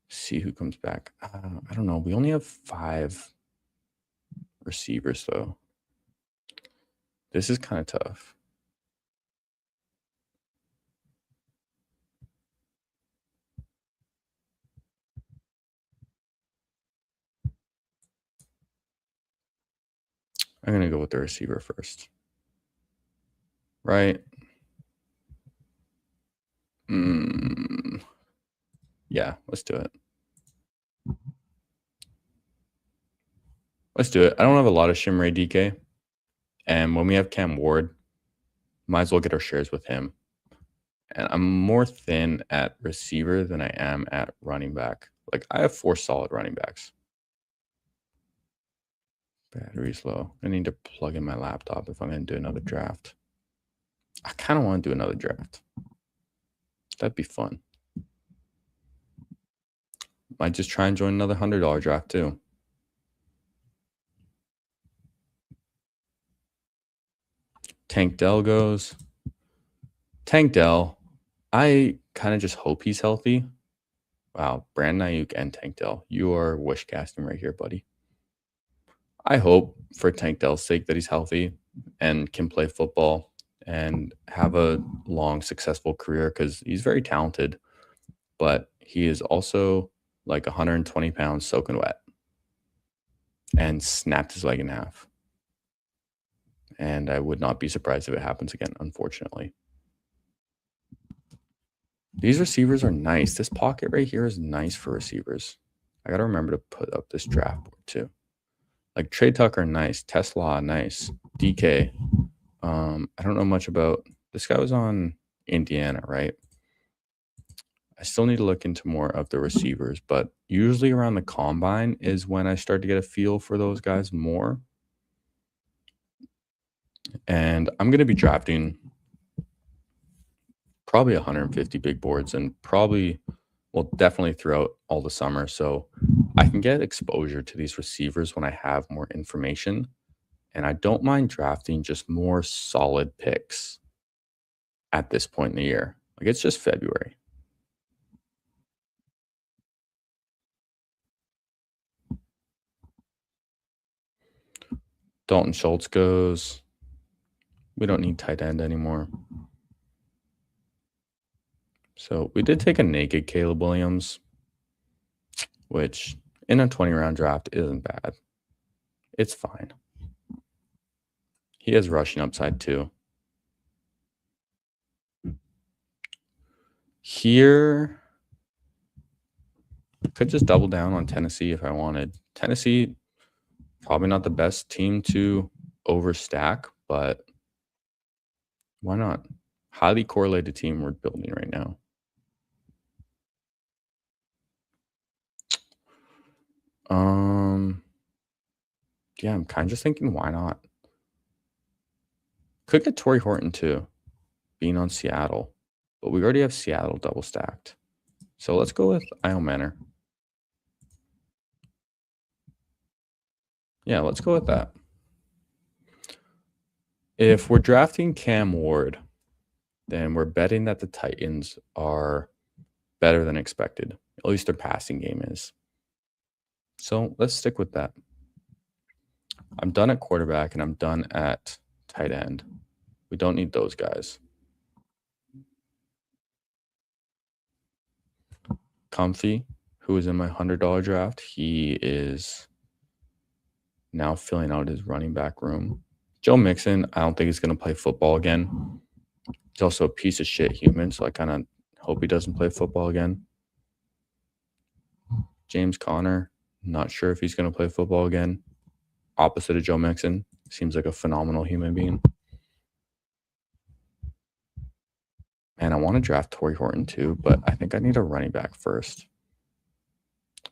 see who comes back. I don't know. We only have 5 receivers, though. This is kind of tough. I'm going to go with the receiver first. Right? Yeah, let's do it. I don't have a lot of Shimray DK. And when we have Cam Ward, might as well get our shares with him. And I'm more thin at receiver than I am at running back. Like, I have 4 solid running backs. Battery's low. I need to plug in my laptop if I'm going to do another draft. I kind of want to do another draft. That'd be fun. Might just try and join another $100 draft too. Tank Dell goes. Tank Dell, I kind of just hope he's healthy. Wow, Brandon Ayuk and Tank Dell. You are wish casting right here, buddy. I hope for Tank Dell's sake that he's healthy and can play football and have a long, successful career because he's very talented, but he is also like 120 pounds soaking wet and snapped his leg in half. and I would not be surprised if it happens again, unfortunately. These receivers are nice. This pocket right here is nice for receivers. I got to remember to put up this draft board too. Like Trey Tucker, nice. Tesla, nice. DK. I don't know much about this guy. Was on Indiana, right? I still need to look into more of the receivers, but usually around the combine is when I start to get a feel for those guys more. And I'm going to be drafting probably 150 big boards and probably, well, definitely throughout all the summer. So I can get exposure to these receivers when I have more information. And I don't mind drafting just more solid picks at this point in the year. Like it's just February. Dalton Schultz goes. We don't need tight end anymore. So we did take a naked Caleb Williams, which in a 20 round draft isn't bad. It's fine. He has rushing upside too. Here, could just double down on Tennessee if I wanted. Tennessee, probably not the best team to overstack, but why not? Highly correlated team we're building right now. Yeah, I'm kind of just thinking, why not? Could get Torrey Horton too, being on Seattle, but we already have Seattle double stacked. So let's go with Io Manor. Yeah, let's go with that. If we're drafting Cam Ward, then we're betting that the Titans are better than expected. At least their passing game is. So let's stick with that. I'm done at quarterback and I'm done at tight end. We don't need those guys. Comfy, who is in my $100 draft, he is now filling out his running back room. Joe Mixon, I don't think he's going to play football again. He's also a piece of shit human, so I kind of hope he doesn't play football again. James Conner, not sure if he's going to play football again. Opposite of Joe Mixon, seems like a phenomenal human being. And I want to draft Torrey Horton too, but I think I need a running back first.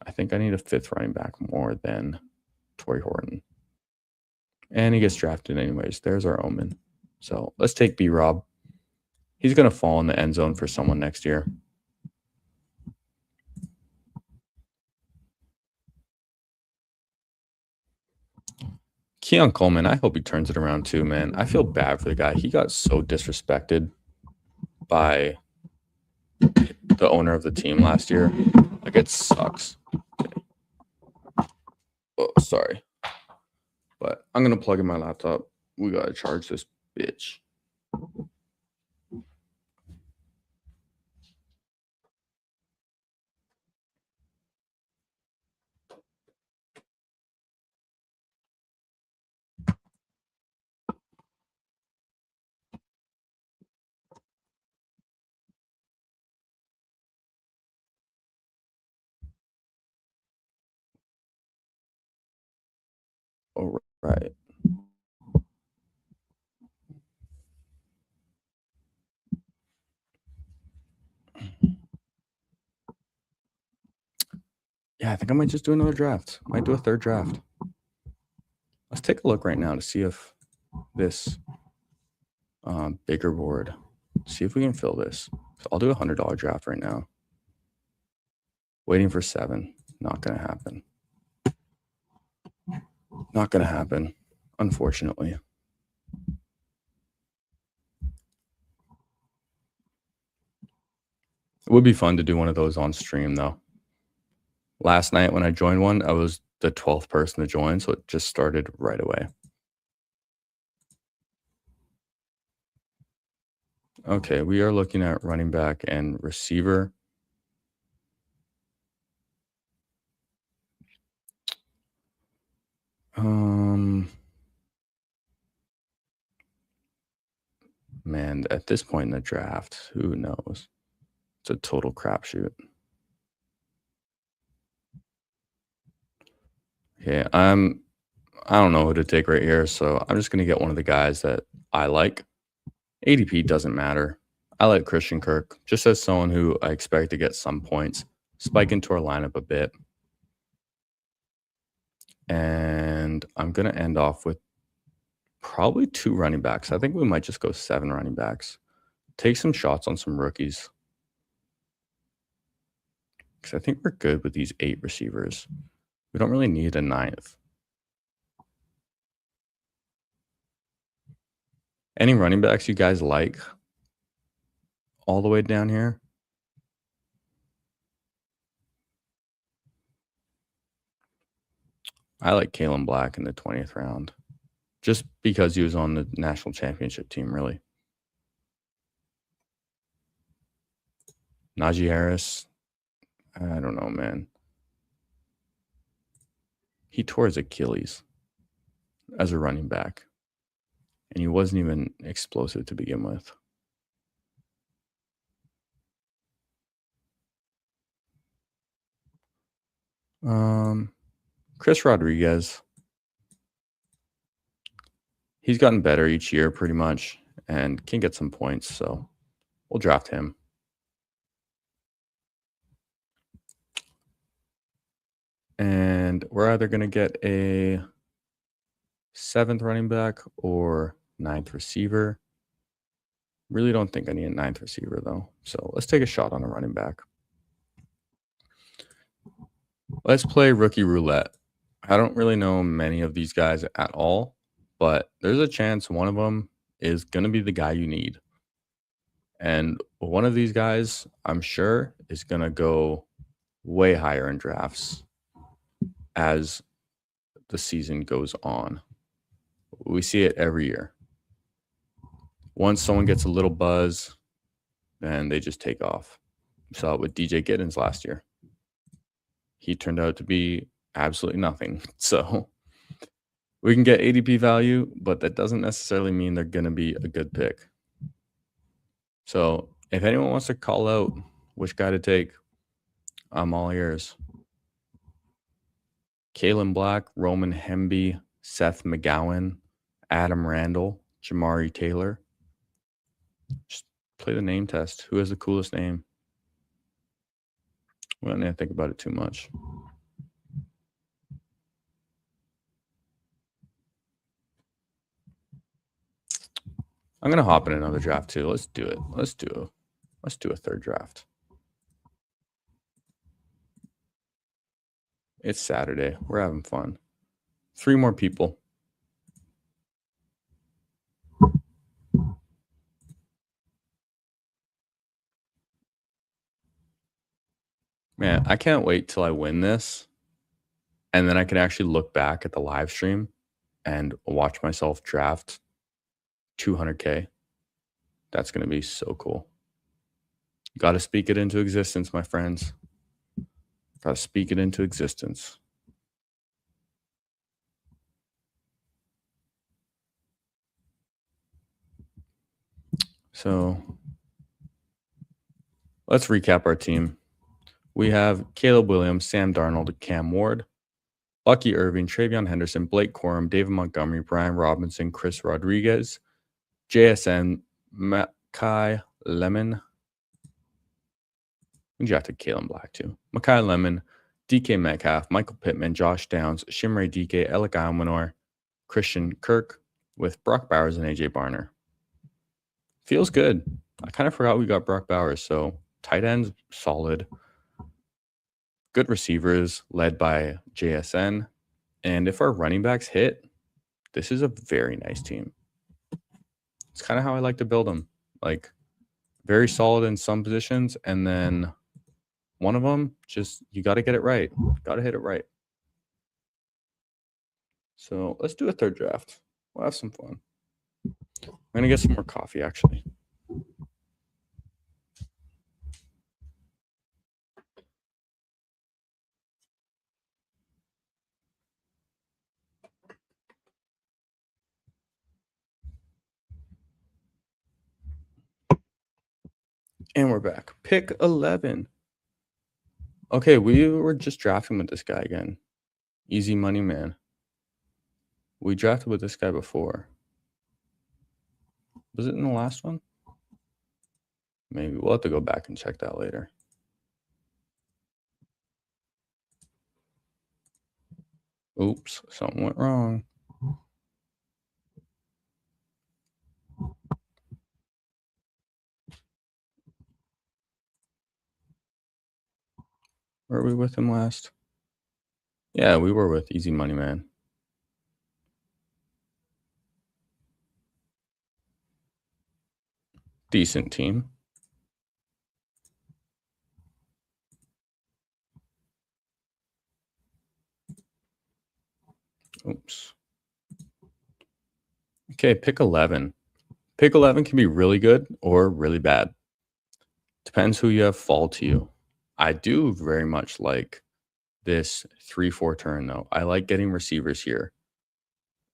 I think I need a fifth running back more than Torrey Horton. And he gets drafted anyways. There's our omen. So let's take B-Rob. He's going to fall in the end zone for someone next year. Keon Coleman, I hope he turns it around too, man. I feel bad for the guy. He got so disrespected by the owner of the team last year. Like, it sucks. Oh, sorry. But I'm going to plug in my laptop. We got to charge this bitch. All right. Yeah, I think I might just do another draft. Might do a third draft. Let's take a look right now to see if this bigger board, see if we can fill this. So I'll do $100 draft right now. Waiting for 7. Not going to happen. Not going to happen, unfortunately. It would be fun to do one of those on stream, though. Last night when I joined one, I was the 12th person to join, so it just started right away. Okay, we are looking at running back and receiver. Man, at this point in the draft, who knows? It's a total crapshoot. Okay, I don't know who to take right here, so I'm just gonna get one of the guys that I like. ADP doesn't matter. I like Christian Kirk, just as someone who I expect to get some points, spike into our lineup a bit. And I'm gonna end off with probably 2 running backs. I think we might just go 7 running backs. Take some shots on some rookies. Because I think we're good with these 8 receivers. We don't really need a 9th. Any running backs you guys like all the way down here? I like Kalen Black in the 20th round. Just because he was on the national championship team, really. Najee Harris, I don't know, man. He tore his Achilles as a running back, and he wasn't even explosive to begin with. Chris Rodriguez. He's gotten better each year pretty much and can get some points, so we'll draft him. And we're either going to get a 7th running back or 9th receiver. Really don't think I need a 9th receiver, though. So let's take a shot on a running back. Let's play rookie roulette. I don't really know many of these guys at all, but there's a chance one of them is going to be the guy you need. And one of these guys, I'm sure, is going to go way higher in drafts as the season goes on. We see it every year. Once someone gets a little buzz, then they just take off. We saw it with DJ Giddens last year. He turned out to be absolutely nothing. So we can get ADP value, but that doesn't necessarily mean they're going to be a good pick. So if anyone wants to call out which guy to take, I'm all ears. Kalen Black, Roman Hemby, Seth McGowan, Adam Randall, Jamari Taylor. Just play the name test. Who has the coolest name? We don't need to think about it too much. I'm gonna hop in another draft too. Let's do it. Let's do a 3rd draft. It's Saturday. We're having fun. 3 more people. Man, I can't wait till I win this. And then I can actually look back at the live stream and watch myself draft 200K. That's going to be so cool. Got to speak it into existence, my friends. Got to speak it into existence. So let's recap our team. We have Caleb Williams, Sam Darnold, Cam Ward, Bucky Irving, Travion Henderson, Blake Corum, David Montgomery, Brian Robinson, Chris Rodriguez, JSN, Makai Lemon. We drafted Kalen Black too. Makai Lemon, DK Metcalf, Michael Pittman, Josh Downs, Shimray DK, Alec Almanor, Christian Kirk with Brock Bowers and AJ Barner. Feels good. I kind of forgot we got Brock Bowers, so tight ends solid. Good receivers led by JSN. And if our running backs hit, this is a very nice team. It's kind of how I like to build them. Like very solid in some positions, and then one of them, just you got to get it right. Got to hit it right. So let's do a 3rd draft. We'll have some fun. I'm going to get some more coffee, actually. And we're back. Pick 11. Okay, we were just drafting with this guy again. Easy money, man. We drafted with this guy before. Was it in the last one? Maybe. We'll have to go back and check that later. Oops, something went wrong. Were we with him last? Yeah, we were with Easy Money Man. Decent team. Oops. Okay, pick 11. Pick 11 can be really good or really bad. Depends who you have fall to you. I do very much like this 3-4 turn, though. I like getting receivers here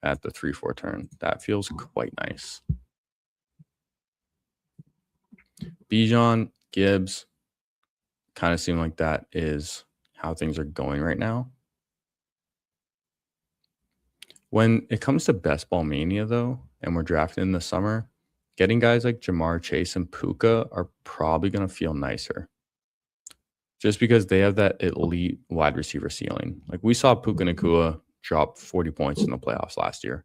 at the 3-4 turn. That feels quite nice. Bijan, Gibbs, kind of seem like that is how things are going right now. When it comes to best ball mania, though, and we're drafting in the summer, getting guys like Jamar Chase and Puka are probably going to feel nicer just because they have that elite wide receiver ceiling. Like we saw Puka Nakua drop 40 points in the playoffs last year.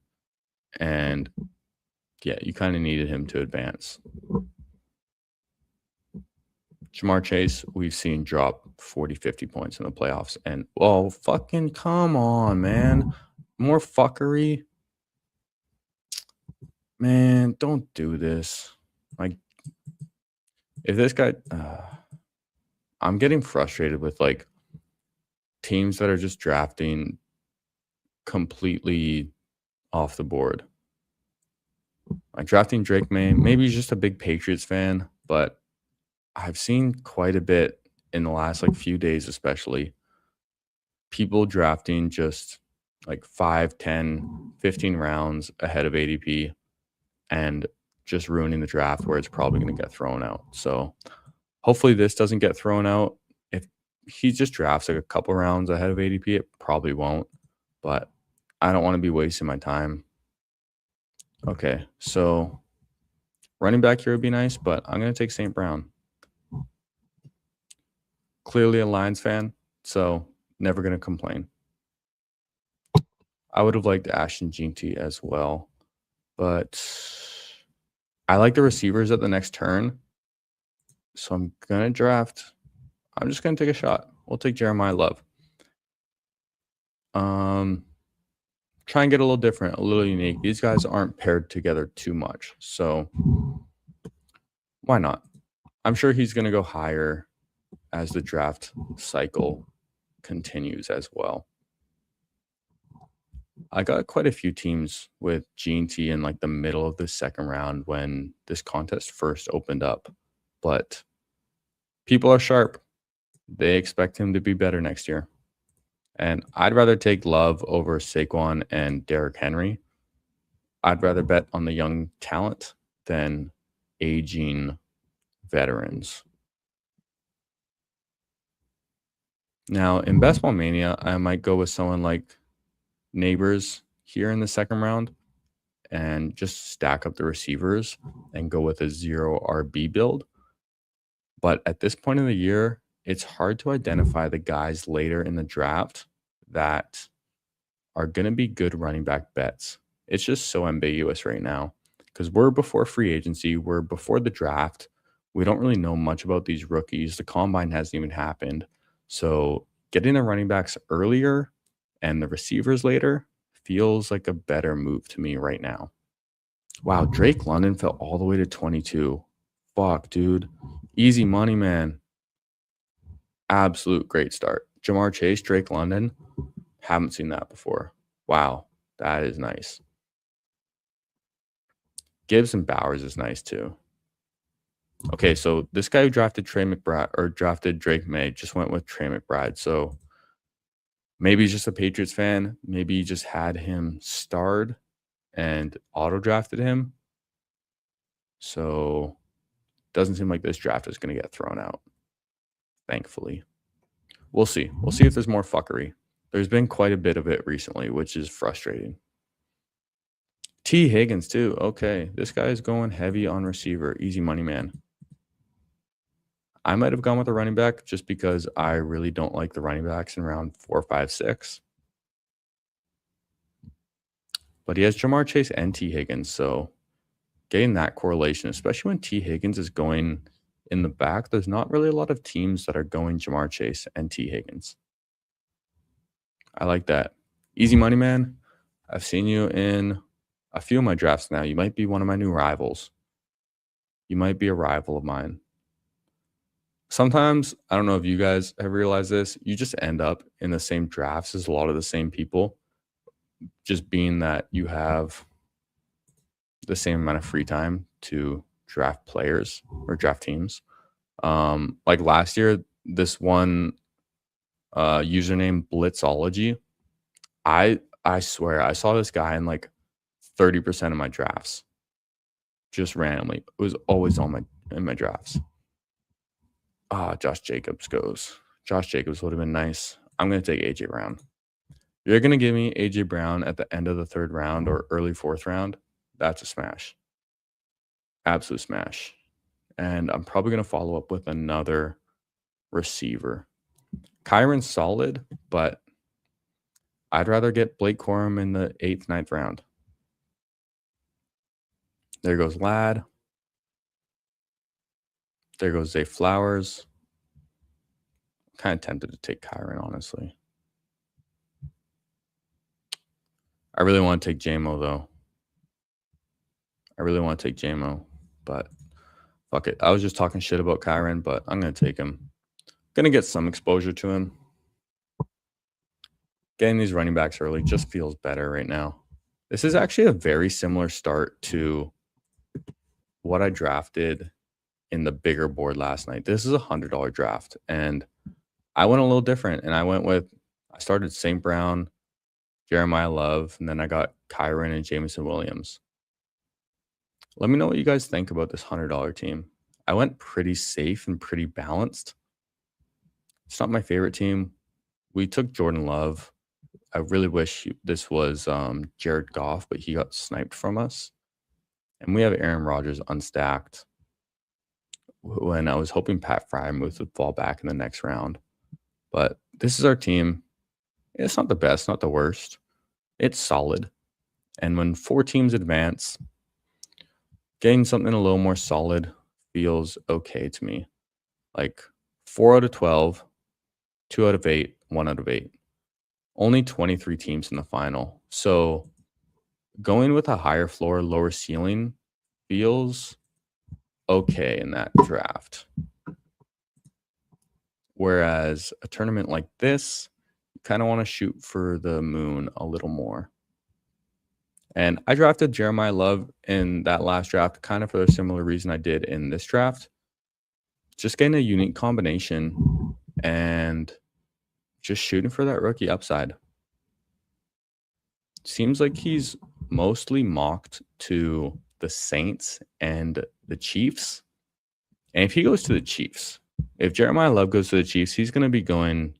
And yeah, you kind of needed him to advance. Jamar Chase, we've seen drop 40, 50 points in the playoffs. And, oh, fucking come on, man. More fuckery. Man, don't do this. Like, if this guy, I'm getting frustrated with like teams that are just drafting completely off the board. Like drafting Drake May, maybe he's just a big Patriots fan, but I've seen quite a bit in the last like few days, especially people drafting just like 5, 10, 15 rounds ahead of ADP and just ruining the draft where it's probably going to get thrown out. So hopefully this doesn't get thrown out. If he just drafts like a couple rounds ahead of ADP, it probably won't, but I don't want to be wasting my time. Okay, so running back here would be nice, but I'm going to take St. Brown. Clearly a Lions fan, so never going to complain. I would have liked Ashton Jeanty as well, but I like the receivers at the next turn. So I'm going to draft. I'm just going to take a shot. We'll take Jeremiah Love. Try and get a little different, a little unique. These guys aren't paired together too much, so why not? I'm sure he's going to go higher as the draft cycle continues as well. I got quite a few teams with G&T in like the middle of the second round when this contest first opened up, but people are sharp. They expect him to be better next year. And I'd rather take Love over Saquon and Derrick Henry. I'd rather bet on the young talent than aging veterans. Now, in Best Ball Mania, I might go with someone like Neighbors here in the second round and just stack up the receivers and go with a 0 RB build. But at this point in the year, it's hard to identify the guys later in the draft that are going to be good running back bets. It's just so ambiguous right now because we're before free agency, we're before the draft. We don't really know much about these rookies. The combine hasn't even happened. So getting the running backs earlier and the receivers later feels like a better move to me right now. Wow, Drake London fell all the way to 22. Fuck, dude. Easy money, man. Absolute great start. Jamar Chase, Drake London. Haven't seen that before. Wow, that is nice. Gibbs and Bowers is nice too. Okay, so this guy who drafted Trey McBride or drafted Drake May just went with Trey McBride. So maybe he's just a Patriots fan. Maybe he just had him starred and auto drafted him. So Doesn't seem like this draft is going to get thrown out, thankfully. We'll see. We'll see if there's more fuckery. There's been quite a bit of it recently, which is frustrating. T. Higgins, too. Okay, this guy is going heavy on receiver. Easy money, man. I might have gone with a running back just because I really don't like the running backs in round 4, 5, 6. But he has Jamar Chase and T. Higgins, so getting that correlation, especially when T. Higgins is going in the back, there's not really a lot of teams that are going Jamar Chase and T. Higgins. I like that. Easy money, man. I've seen you in a few of my drafts now. You might be one of my new rivals. You might be a rival of mine. Sometimes, I don't know if you guys have realized this, you just end up in the same drafts as a lot of the same people, just being that you have the same amount of free time to draft players or draft teams. Like last year, this one username Blitzology, I swear I saw this guy in like 30% of my drafts, just randomly. It was always in my drafts. Josh Jacobs goes. Josh Jacobs would have been nice. I'm going to take AJ Brown. You're going to give me AJ Brown at the end of the 3rd round or early 4th round. That's a smash. Absolute smash. And I'm probably going to follow up with another receiver. Kyron's solid, but I'd rather get Blake Corum in the 8th, 9th round. There goes Ladd. There goes Zay Flowers. I'm kind of tempted to take Kyron, honestly. I really want to take JMO, though. I really want to take JMO, but fuck it. I was just talking shit about Kyron, but I'm going to take him. Going to get some exposure to him. Getting these running backs early just feels better right now. This is actually a very similar start to what I drafted in the bigger board last night. This is a $100 draft, and I went a little different, and I started St. Brown, Jeremiah Love, and then I got Kyron and Jameson Williams. Let me know what you guys think about this $100 team. I went pretty safe and pretty balanced. It's not my favorite team. We took Jordan Love. I really wish this was Jared Goff, but he got sniped from us. And we have Aaron Rodgers unstacked when I was hoping Pat Fryermuth would fall back in the next round. But this is our team. It's not the best, not the worst. It's solid. And when 4 teams advance, getting something a little more solid feels okay to me. Like 4 out of 12, 2 out of 8, 1 out of 8. Only 23 teams in the final. So going with a higher floor, lower ceiling feels okay in that draft. Whereas a tournament like this, you kind of want to shoot for the moon a little more. And I drafted Jeremiah Love in that last draft kind of for a similar reason I did in this draft. Just getting a unique combination and just shooting for that rookie upside. Seems like he's mostly mocked to the Saints and the Chiefs. And if he goes to the Chiefs, if Jeremiah Love goes to the Chiefs, he's going to be going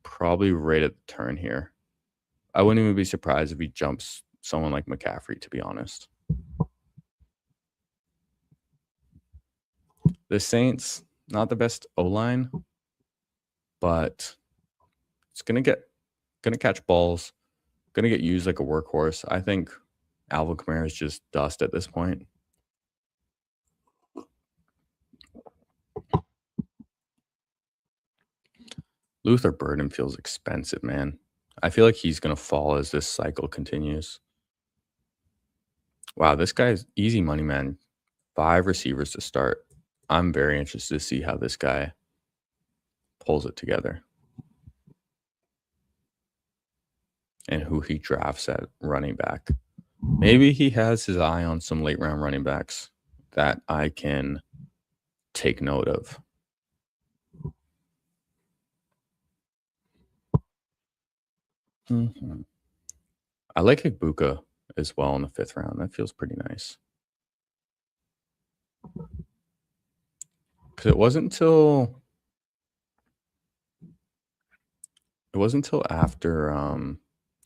probably right at the turn here. I wouldn't even be surprised if he jumps someone like McCaffrey, to be honest. The Saints, not the best O-line, but it's gonna catch balls, gonna get used like a workhorse. I think Alvin Kamara is just dust at this point. Luther Burden feels expensive, man. I feel like he's gonna fall as this cycle continues. Wow, this guy's easy money, man. 5 receivers to start. I'm very interested to see how this guy pulls it together and who he drafts at running back. Maybe he has his eye on some late round running backs that I can take note of. I like Ibuka as well in the 5th round. That feels pretty nice. because it wasn't until after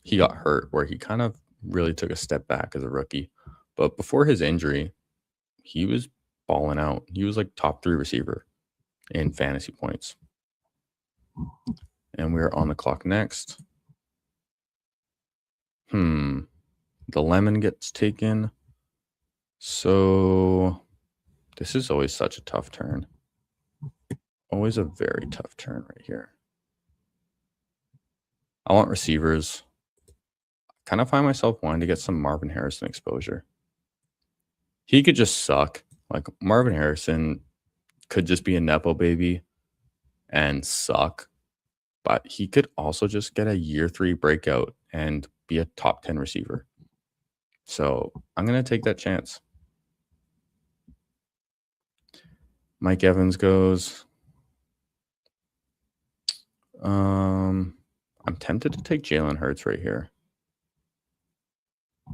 he got hurt where he kind of really took a step back as a rookie. But before his injury, he was balling out. He was like top 3 receiver in fantasy points. And we're on the clock next. The lemon gets taken. So this is always such a tough turn. Always a very tough turn right here. I want receivers. Kind of find myself wanting to get some Marvin Harrison exposure. He could just suck. Like Marvin Harrison could just be a Nepo baby and suck. But he could also just get a year 3 breakout and be a top 10 receiver. So I'm going to take that chance. Mike Evans goes. I'm tempted to take Jalen Hurts right here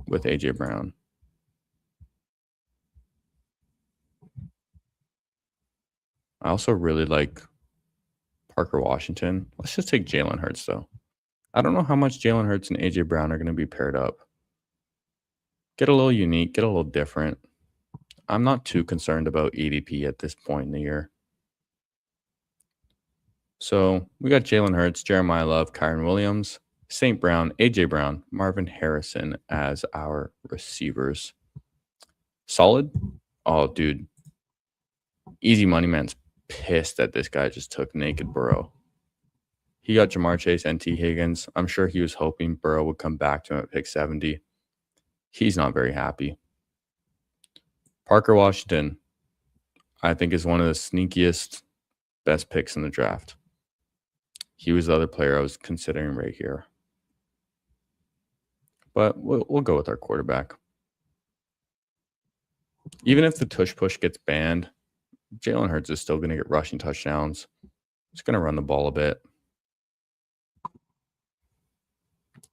with AJ Brown. I also really like Parker Washington. Let's just take Jalen Hurts, though. I don't know how much Jalen Hurts and AJ Brown are going to be paired up. Get a little unique, get a little different. I'm not too concerned about ADP at this point in the year. So we got Jalen Hurts, Jeremiah Love, Kyron Williams, St. Brown, AJ Brown, Marvin Harrison as our receivers. Solid? Oh, dude. Easy Money Man's pissed that this guy just took naked Burrow. He got Jamar Chase and T. Higgins. I'm sure he was hoping Burrow would come back to him at pick 70. He's not very happy. Parker Washington, I think, is one of the sneakiest, best picks in the draft. He was the other player I was considering right here. But we'll go with our quarterback. Even if the tush push gets banned, Jalen Hurts is still going to get rushing touchdowns. He's going to run the ball a bit.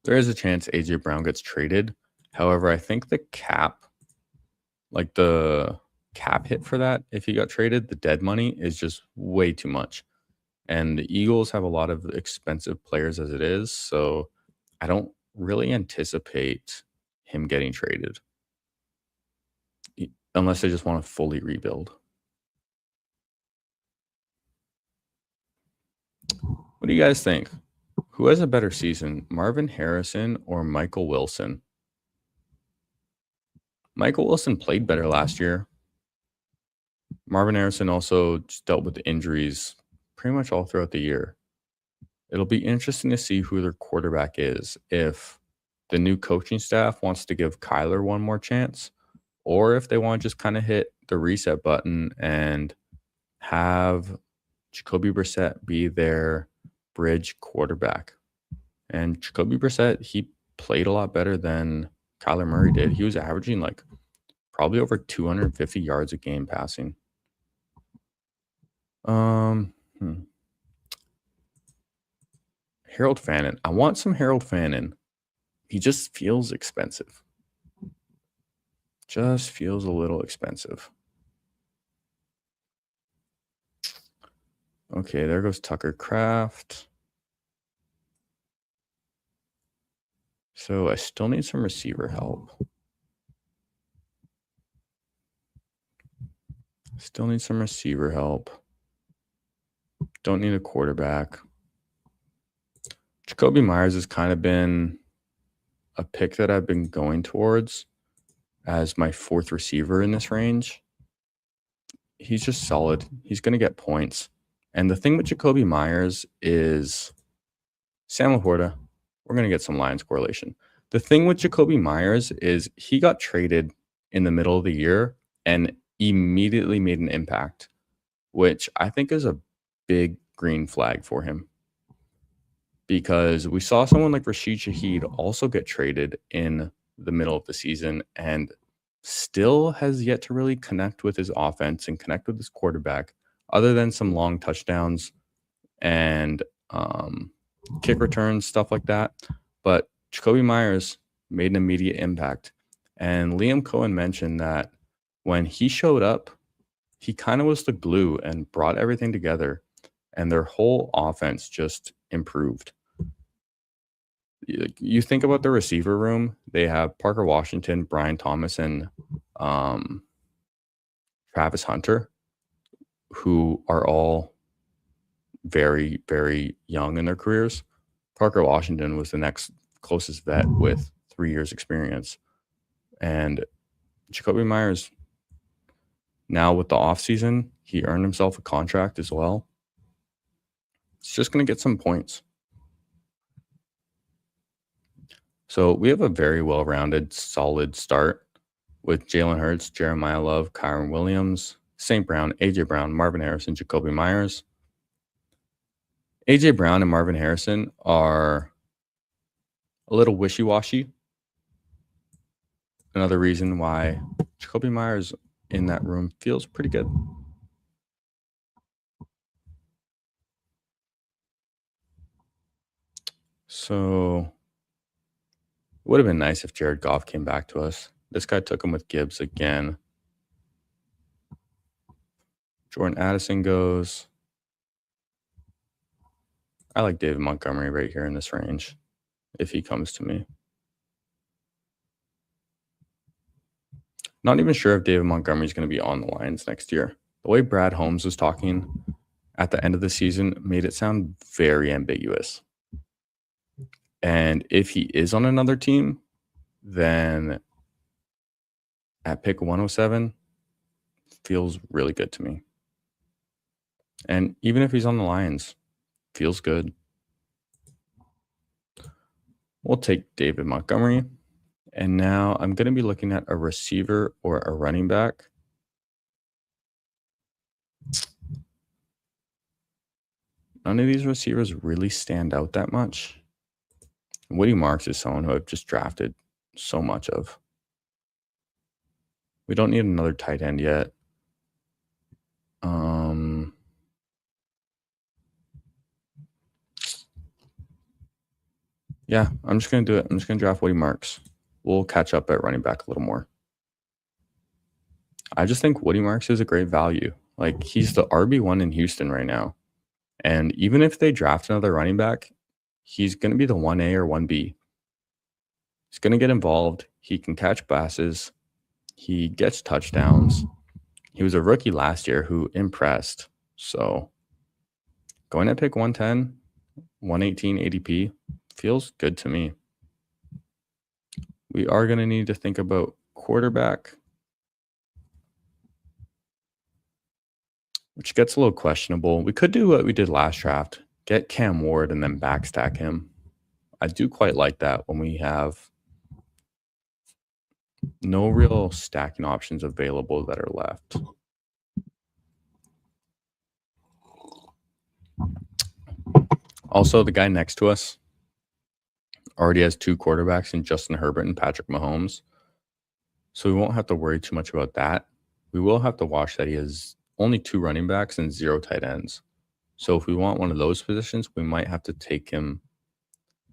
There is a chance AJ Brown gets traded. However, I think the cap hit for that, if he got traded, the dead money is just way too much. And the Eagles have a lot of expensive players as it is, so I don't really anticipate him getting traded unless they just want to fully rebuild. What do you guys think? Who has a better season, Marvin Harrison or Michael Wilson? Michael Wilson played better last year. Marvin Harrison also just dealt with injuries pretty much all throughout the year. It'll be interesting to see who their quarterback is, if the new coaching staff wants to give Kyler one more chance, or if they want to just kind of hit the reset button and have Jacoby Brissett be their bridge quarterback. And Jacoby Brissett, he played a lot better than Kyler Murray did. He was averaging like probably over 250 yards a game passing. Harold Fannin. I want some Harold Fannin. He just feels expensive. Just feels a little expensive. Okay, there goes Tucker Kraft. So I still need some receiver help. Don't need a quarterback. Jacoby Myers has kind of been a pick that I've been going towards as my 4th receiver in this range. He's just solid. He's going to get points. And the thing with Jacoby Myers is Sam Laporta. We're going to get some Lions correlation. The thing with Jacoby Myers is he got traded in the middle of the year and immediately made an impact, which I think is a big green flag for him. Because we saw someone like Rashid Shaheed also get traded in the middle of the season and still has yet to really connect with his offense and connect with his quarterback, other than some long touchdowns and kick returns, stuff like that. But Jacoby Myers made an immediate impact. And Liam Cohen mentioned that when he showed up he kind of was the glue and brought everything together, and their whole offense just improved. You think about the receiver room, they have Parker Washington, Brian Thomas, and um, Travis Hunter, who are all very, very young in their careers. Parker Washington was the next closest vet with 3 years experience. And Jacoby Myers, now with the offseason, he earned himself a contract as well. It's just going to get some points. So we have a very well-rounded, solid start with Jalen Hurts, Jeremiah Love, Kyron Williams, St. Brown, A.J. Brown, Marvin Harrison, Jacoby Myers. A.J. Brown and Marvin Harrison are a little wishy-washy. Another reason why Jacoby Myers in that room feels pretty good. So it would have been nice if Jared Goff came back to us. This guy took him with Gibbs again. Jordan Addison goes. I like David Montgomery right here in this range if he comes to me. Not even sure if David Montgomery is going to be on the Lions next year. The way Brad Holmes was talking at the end of the season made it sound very ambiguous. And if he is on another team, then at pick 107 feels really good to me. And even if he's on the Lions, feels good. We'll take David Montgomery. And now I'm going to be looking at a receiver or a running back. None of these receivers really stand out that much. Woody Marks is someone who I've just drafted so much of. We don't need another tight end yet. Yeah, I'm just going to do it. I'm just going to draft Woody Marks. We'll catch up at running back a little more. I just think Woody Marks is a great value. Like, he's the RB1 in Houston right now. And even if they draft another running back, he's going to be the 1A or 1B. He's going to get involved. He can catch passes. He gets touchdowns. He was a rookie last year who impressed. So going at pick 110, 118 ADP feels good to me. We are going to need to think about quarterback, which gets a little questionable. We could do what we did last draft, get Cam Ward and then backstack him. I do quite like that when we have no real stacking options available that are left. Also, the guy next to us already has 2 quarterbacks in Justin Herbert and Patrick Mahomes. So we won't have to worry too much about that. We will have to watch that he has only 2 running backs and 0 tight ends. So if we want one of those positions, we might have to take him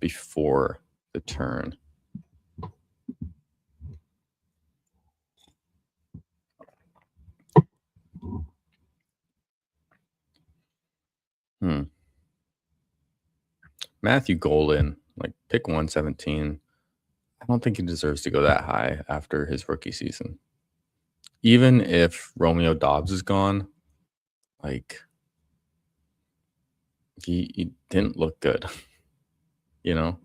before the turn. Matthew Golden, like pick 117. I don't think he deserves to go that high after his rookie season. Even if Romeo Dobbs is gone, like he didn't look good, you know?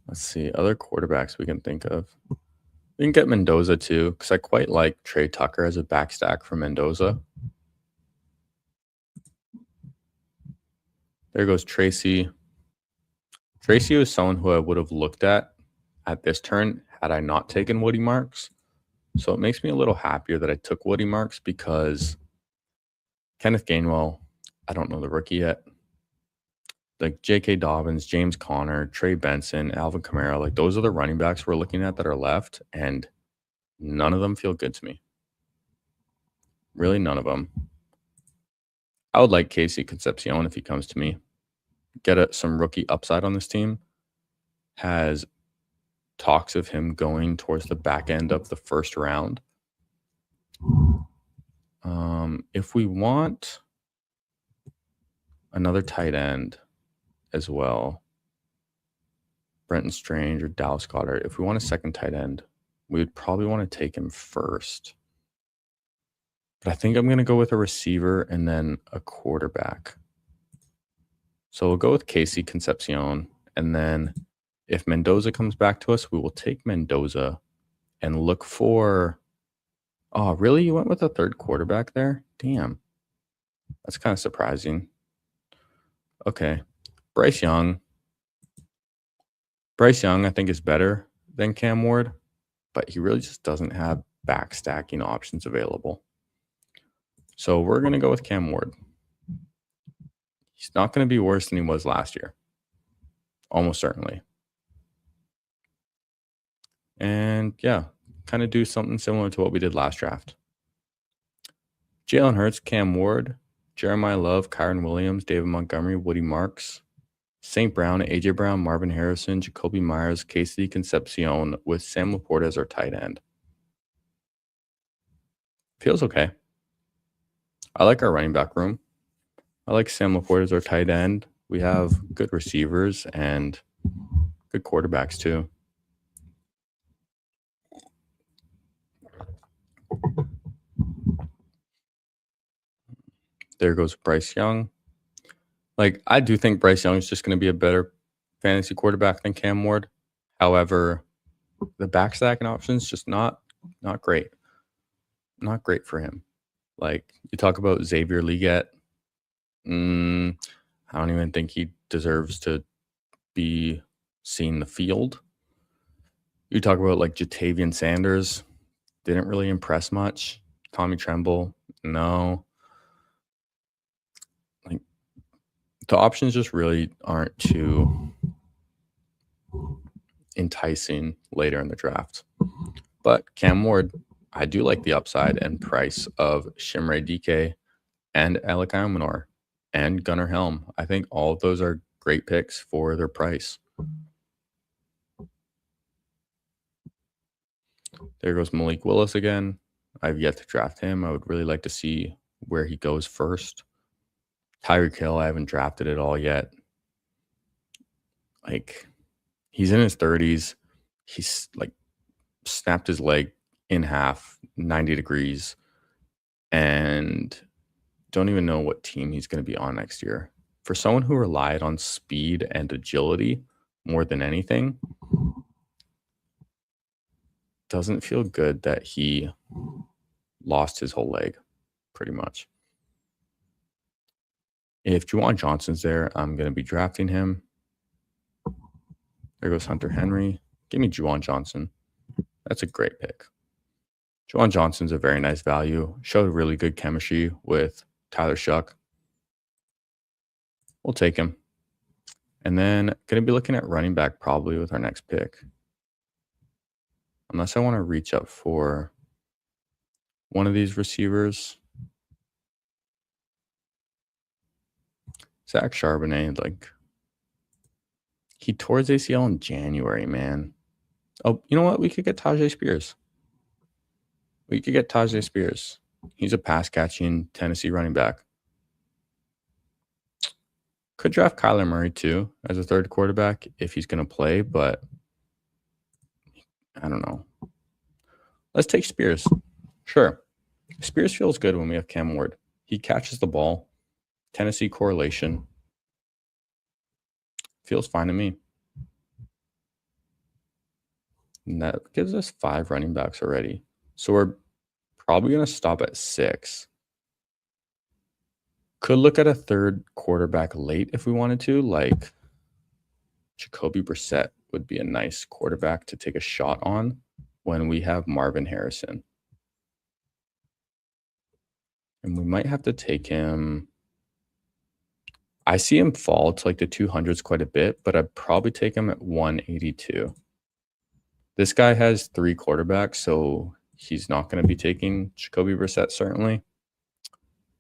Let's see, other quarterbacks we can think of. We can get Mendoza too, because I quite like Trey Tucker as a backstack for Mendoza. There goes Tracy. Tracy was someone who I would have looked at this turn had I not taken Woody Marks. So it makes me a little happier that I took Woody Marks because Kenneth Gainwell, I don't know the rookie yet. Like J.K. Dobbins, James Conner, Trey Benson, Alvin Kamara, like those are the running backs we're looking at that are left, and none of them feel good to me. Really, none of them. I would like Casey Concepcion if he comes to me. Get some rookie upside on this team. Has talks of him going towards the back end of the first round. If we want another tight end as well, Brenton Strange or Dallas Goedert, if we want a second tight end, we would probably want to take him first. But I think I'm going to go with a receiver and then a quarterback. So we'll go with Casey Concepcion. And then if Mendoza comes back to us, we will take Mendoza and look for. Oh, really? You went with a third quarterback there? Damn. That's kind of surprising. Okay. Bryce Young. Bryce Young, I think, is better than Cam Ward, but he really just doesn't have backstacking options available. So we're going to go with Cam Ward. He's not going to be worse than he was last year. Almost certainly. And yeah, kind of do something similar to what we did last draft. Jalen Hurts, Cam Ward, Jeremiah Love, Kyron Williams, David Montgomery, Woody Marks, St. Brown, A.J. Brown, Marvin Harrison, Jacoby Myers, Casey Concepcion with Sam Laporta as our tight end. Feels okay. I like our running back room. I like Sam Laporta as our tight end. We have good receivers and good quarterbacks too. There goes Bryce Young. Like, I do think Bryce Young is just going to be a better fantasy quarterback than Cam Ward. However, the backstacking options just not great. Not great for him. Like, you talk about Xavier Legette. I don't even think he deserves to be seeing the field. You talk about like Jatavian Sanders, didn't really impress much. Tommy Tremble, no. Like, the options just really aren't too enticing later in the draft. But Cam Ward, I do like the upside and price of Shimray DK and Alec Almanor and Gunnar Helm. I think all of those are great picks for their price. There goes Malik Willis again. I've yet to draft him. I would really like to see where he goes first. Tyreek Hill, I haven't drafted at all yet. Like, he's in his 30s. He's like snapped his leg in half, 90 degrees, and don't even know what team he's going to be on next year. For someone who relied on speed and agility more than anything, doesn't feel good that he lost his whole leg, pretty much. If Juwan Johnson's there, I'm going to be drafting him. There goes Hunter Henry. Give me Juwan Johnson. That's a great pick. Juwan Johnson's a very nice value. Showed really good chemistry with Tyler Shuck. We'll take him. And then going to be looking at running back probably with our next pick. Unless I want to reach up for one of these receivers. Zach Charbonnet, like, he tore his ACL in January, man. Oh, you know what? We could get Tajay Spears. He's a pass-catching Tennessee running back. Could draft Kyler Murray, too, as a third quarterback if he's going to play, but I don't know. Let's take Spears. Sure. Spears feels good when we have Cam Ward. He catches the ball. Tennessee correlation. Feels fine to me. And that gives us 5 running backs already. So we're probably going to stop at 6. Could look at a third quarterback late if we wanted to. Like, Jacoby Brissett would be a nice quarterback to take a shot on when we have Marvin Harrison. And we might have to take him. I see him fall to like the 200s quite a bit, but I'd probably take him at 182. This guy has 3 quarterbacks, so he's not going to be taking Jacoby Brissett, certainly.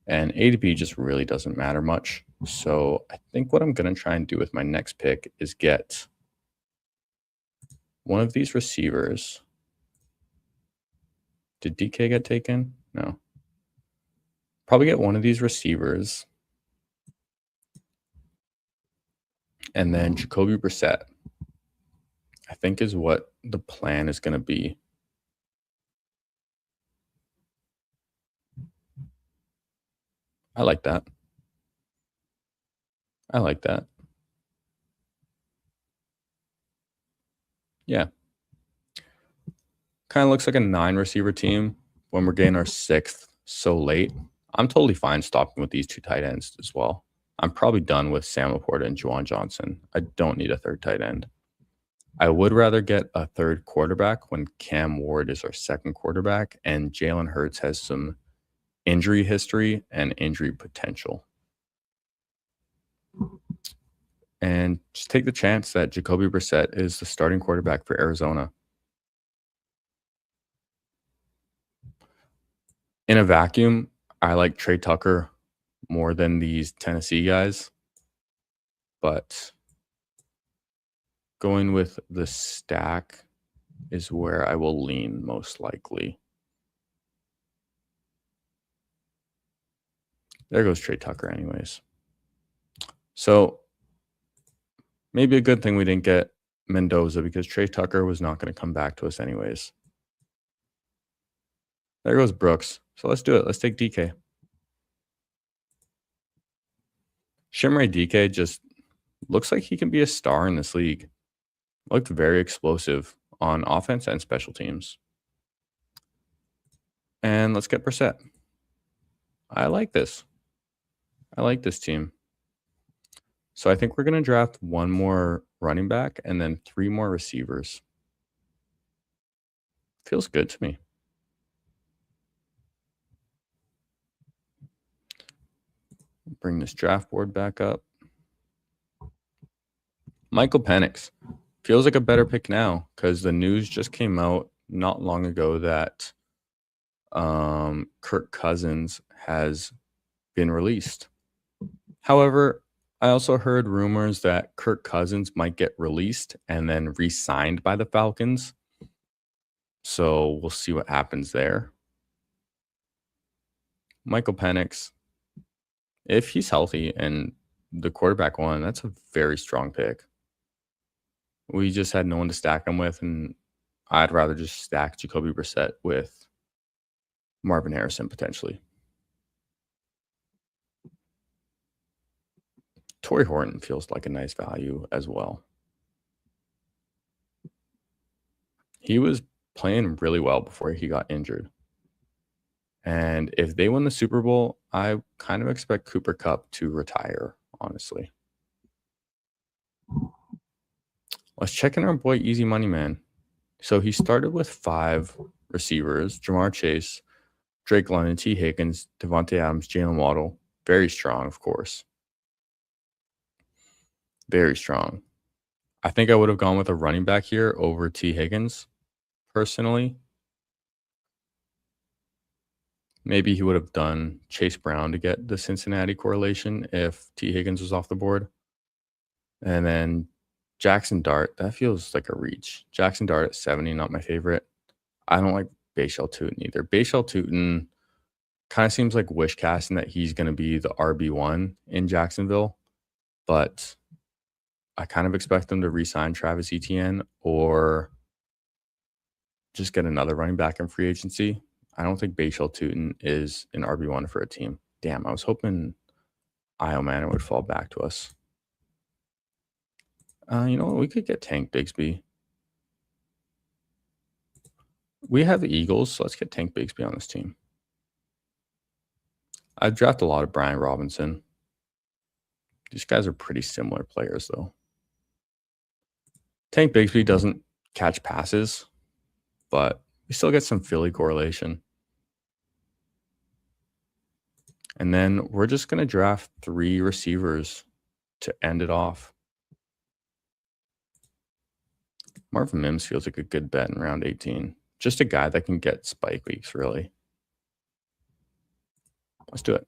And ADP just really doesn't matter much. So I think what I'm going to try and do with my next pick is get one of these receivers. Did DK get taken? No. Probably get one of these receivers. And then Jacoby Brissett, I think, is what the plan is going to be. I like that. I like that. Yeah. Kind of looks like a 9-receiver team when we're getting our 6th so late. I'm totally fine stopping with these 2 tight ends as well. I'm probably done with Sam Laporta and Juwan Johnson. I don't need a 3rd tight end. I would rather get a 3rd quarterback when Cam Ward is our 2nd quarterback and Jalen Hurts has some injury history and injury potential. And just take the chance that Jacoby Brissett is the starting quarterback for Arizona. In a vacuum, I like Trey Tucker more than these Tennessee guys, but going with the stack is where I will lean most likely. There goes Trey Tucker anyways. So maybe a good thing we didn't get Mendoza because Trey Tucker was not going to come back to us anyways. There goes Brooks. So let's do it. Let's take DK. Shimray DK just looks like he can be a star in this league. Looked very explosive on offense and special teams. And let's get Brissett. I like this. I like this team. So I think we're going to draft 1 more running back and then 3 more receivers. Feels good to me. Bring this draft board back up. Michael Penix feels like a better pick now because the news just came out not long ago that Kirk Cousins has been released. However, I also heard rumors that Kirk Cousins might get released and then re-signed by the Falcons. So we'll see what happens there. Michael Penix, if he's healthy and the quarterback one, that's a very strong pick. We just had no one to stack him with, and I'd rather just stack Jacoby Brissett with Marvin Harrison potentially. Torrey Horton feels like a nice value as well. He was playing really well before he got injured. And if they win the Super Bowl, I kind of expect Cooper Kupp to retire, honestly. Let's check in our boy Easy Money Man. So he started with 5 receivers: Jamar Chase, Drake London, T. Higgins, Devontae Adams, Jalen Waddle. Very strong, of course. Very strong. I think I would have gone with a running back here over T. Higgins, personally. Maybe he would have done Chase Brown to get the Cincinnati correlation if T. Higgins was off the board. And then Jackson Dart, that feels like a reach. Jackson Dart at 70, not my favorite. I don't like Bayshell Tootin either. Bayshell Tootin kind of seems like wish casting that he's going to be the RB1 in Jacksonville, but I kind of expect them to re-sign Travis Etienne or just get another running back in free agency. I don't think Bayshell Tootin is an RB1 for a team. Damn, I was hoping Io Manor would fall back to us. You know what? We could get Tank Bigsby. We have the Eagles, so let's get Tank Bigsby on this team. I've drafted a lot of Brian Robinson. These guys are pretty similar players, though. Tank Bigsby doesn't catch passes, but we still get some Philly correlation. And then we're just going to draft 3 receivers to end it off. Marvin Mims feels like a good bet in round 18. Just a guy that can get spike weeks, really. Let's do it.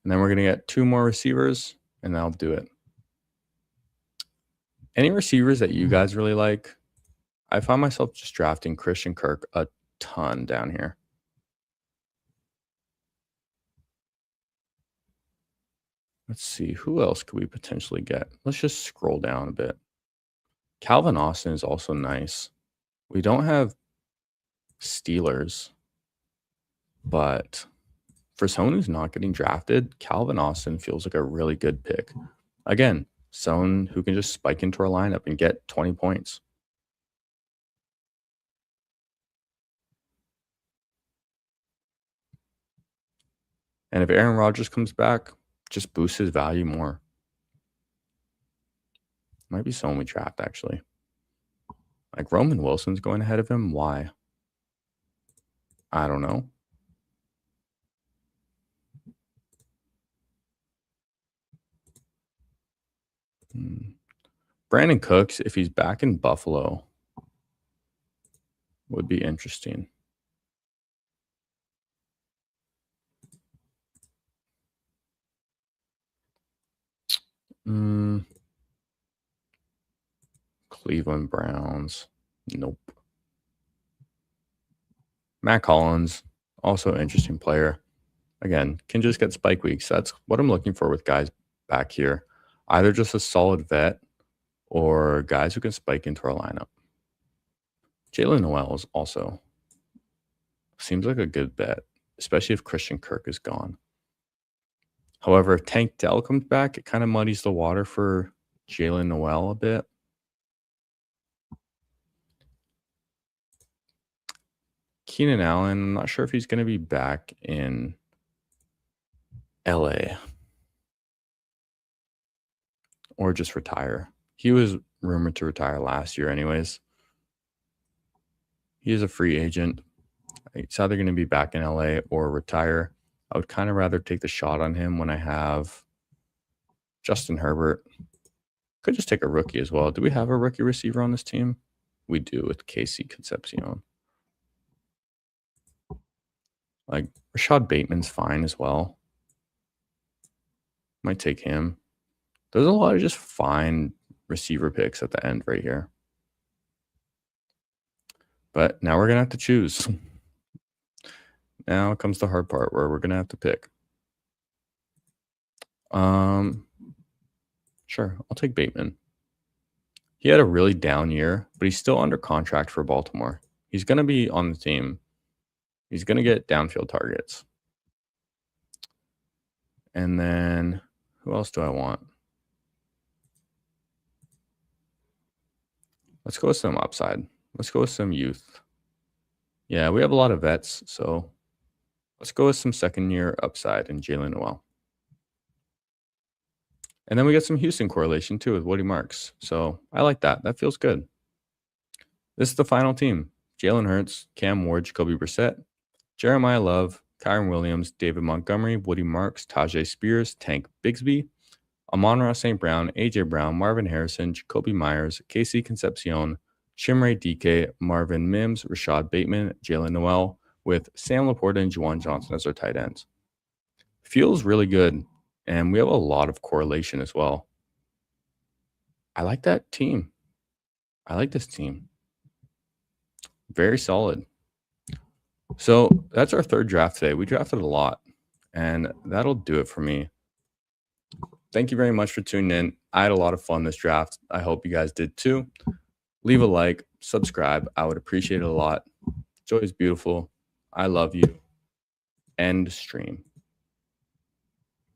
And then we're going to get 2 more receivers, and that'll do it. Any receivers that you guys really like? I found myself just drafting Christian Kirk a ton down here. Let's see, who else could we potentially get? Let's just scroll down a bit. Calvin Austin is also nice. We don't have Steelers, but for someone who's not getting drafted, Calvin Austin feels like a really good pick. Again, someone who can just spike into our lineup and get 20 points. And if Aaron Rodgers comes back, just boosts his value more. Might be someone we draft, actually. Like Roman Wilson's going ahead of him. Why? I don't know. Brandon Cooks, if he's back in Buffalo, would be interesting. Cleveland Browns. Nope. Matt Collins, also an interesting player. Again, can just get spike weeks. That's what I'm looking for with guys back here. Either just a solid vet or guys who can spike into our lineup. Jalen Noel is also seems like a good bet, especially if Christian Kirk is gone. However, if Tank Dell comes back, it kind of muddies the water for Jalen Noel a bit. Keenan Allen, I'm not sure if he's going to be back in LA or just retire. He was rumored to retire last year anyways. He is a free agent. He's either going to be back in LA or retire. I would kind of rather take the shot on him when I have Justin Herbert. Could just take a rookie as well. Do we have a rookie receiver on this team? We do with Casey Concepcion. Like Rashad Bateman's fine as well. Might take him. There's a lot of just fine receiver picks at the end right here. But now we're going to have to choose. Now comes the hard part where we're going to have to pick. Sure, I'll take Bateman. He had a really down year, but he's still under contract for Baltimore. He's going to be on the team. He's going to get downfield targets. And then who else do I want? Let's go with some upside. Let's go with some youth. Yeah, we have a lot of vets, so let's go with some second-year upside in Jalen Noel. And then we get some Houston correlation too with Woody Marks. So I like that. That feels good. This is the final team. Jalen Hurts, Cam Ward, Jacoby Brissett, Jeremiah Love, Kyron Williams, David Montgomery, Woody Marks, Tajay Spears, Tank Bigsby, Amon-Ra St. Brown, A.J. Brown, Marvin Harrison, Jacoby Myers, Casey Concepcion, Chimere DK, Marvin Mims, Rashad Bateman, Jalen Noel, with Sam Laporta and Juwan Johnson as our tight ends. Feels really good, and we have a lot of correlation as well. I like that team. I like this team. Very solid. So that's our third draft today. We drafted a lot, and that'll do it for me. Thank you very much for tuning in. I had a lot of fun this draft. I hope you guys did too. Leave a like, subscribe. I would appreciate it a lot. Joy is beautiful. I love you. End stream.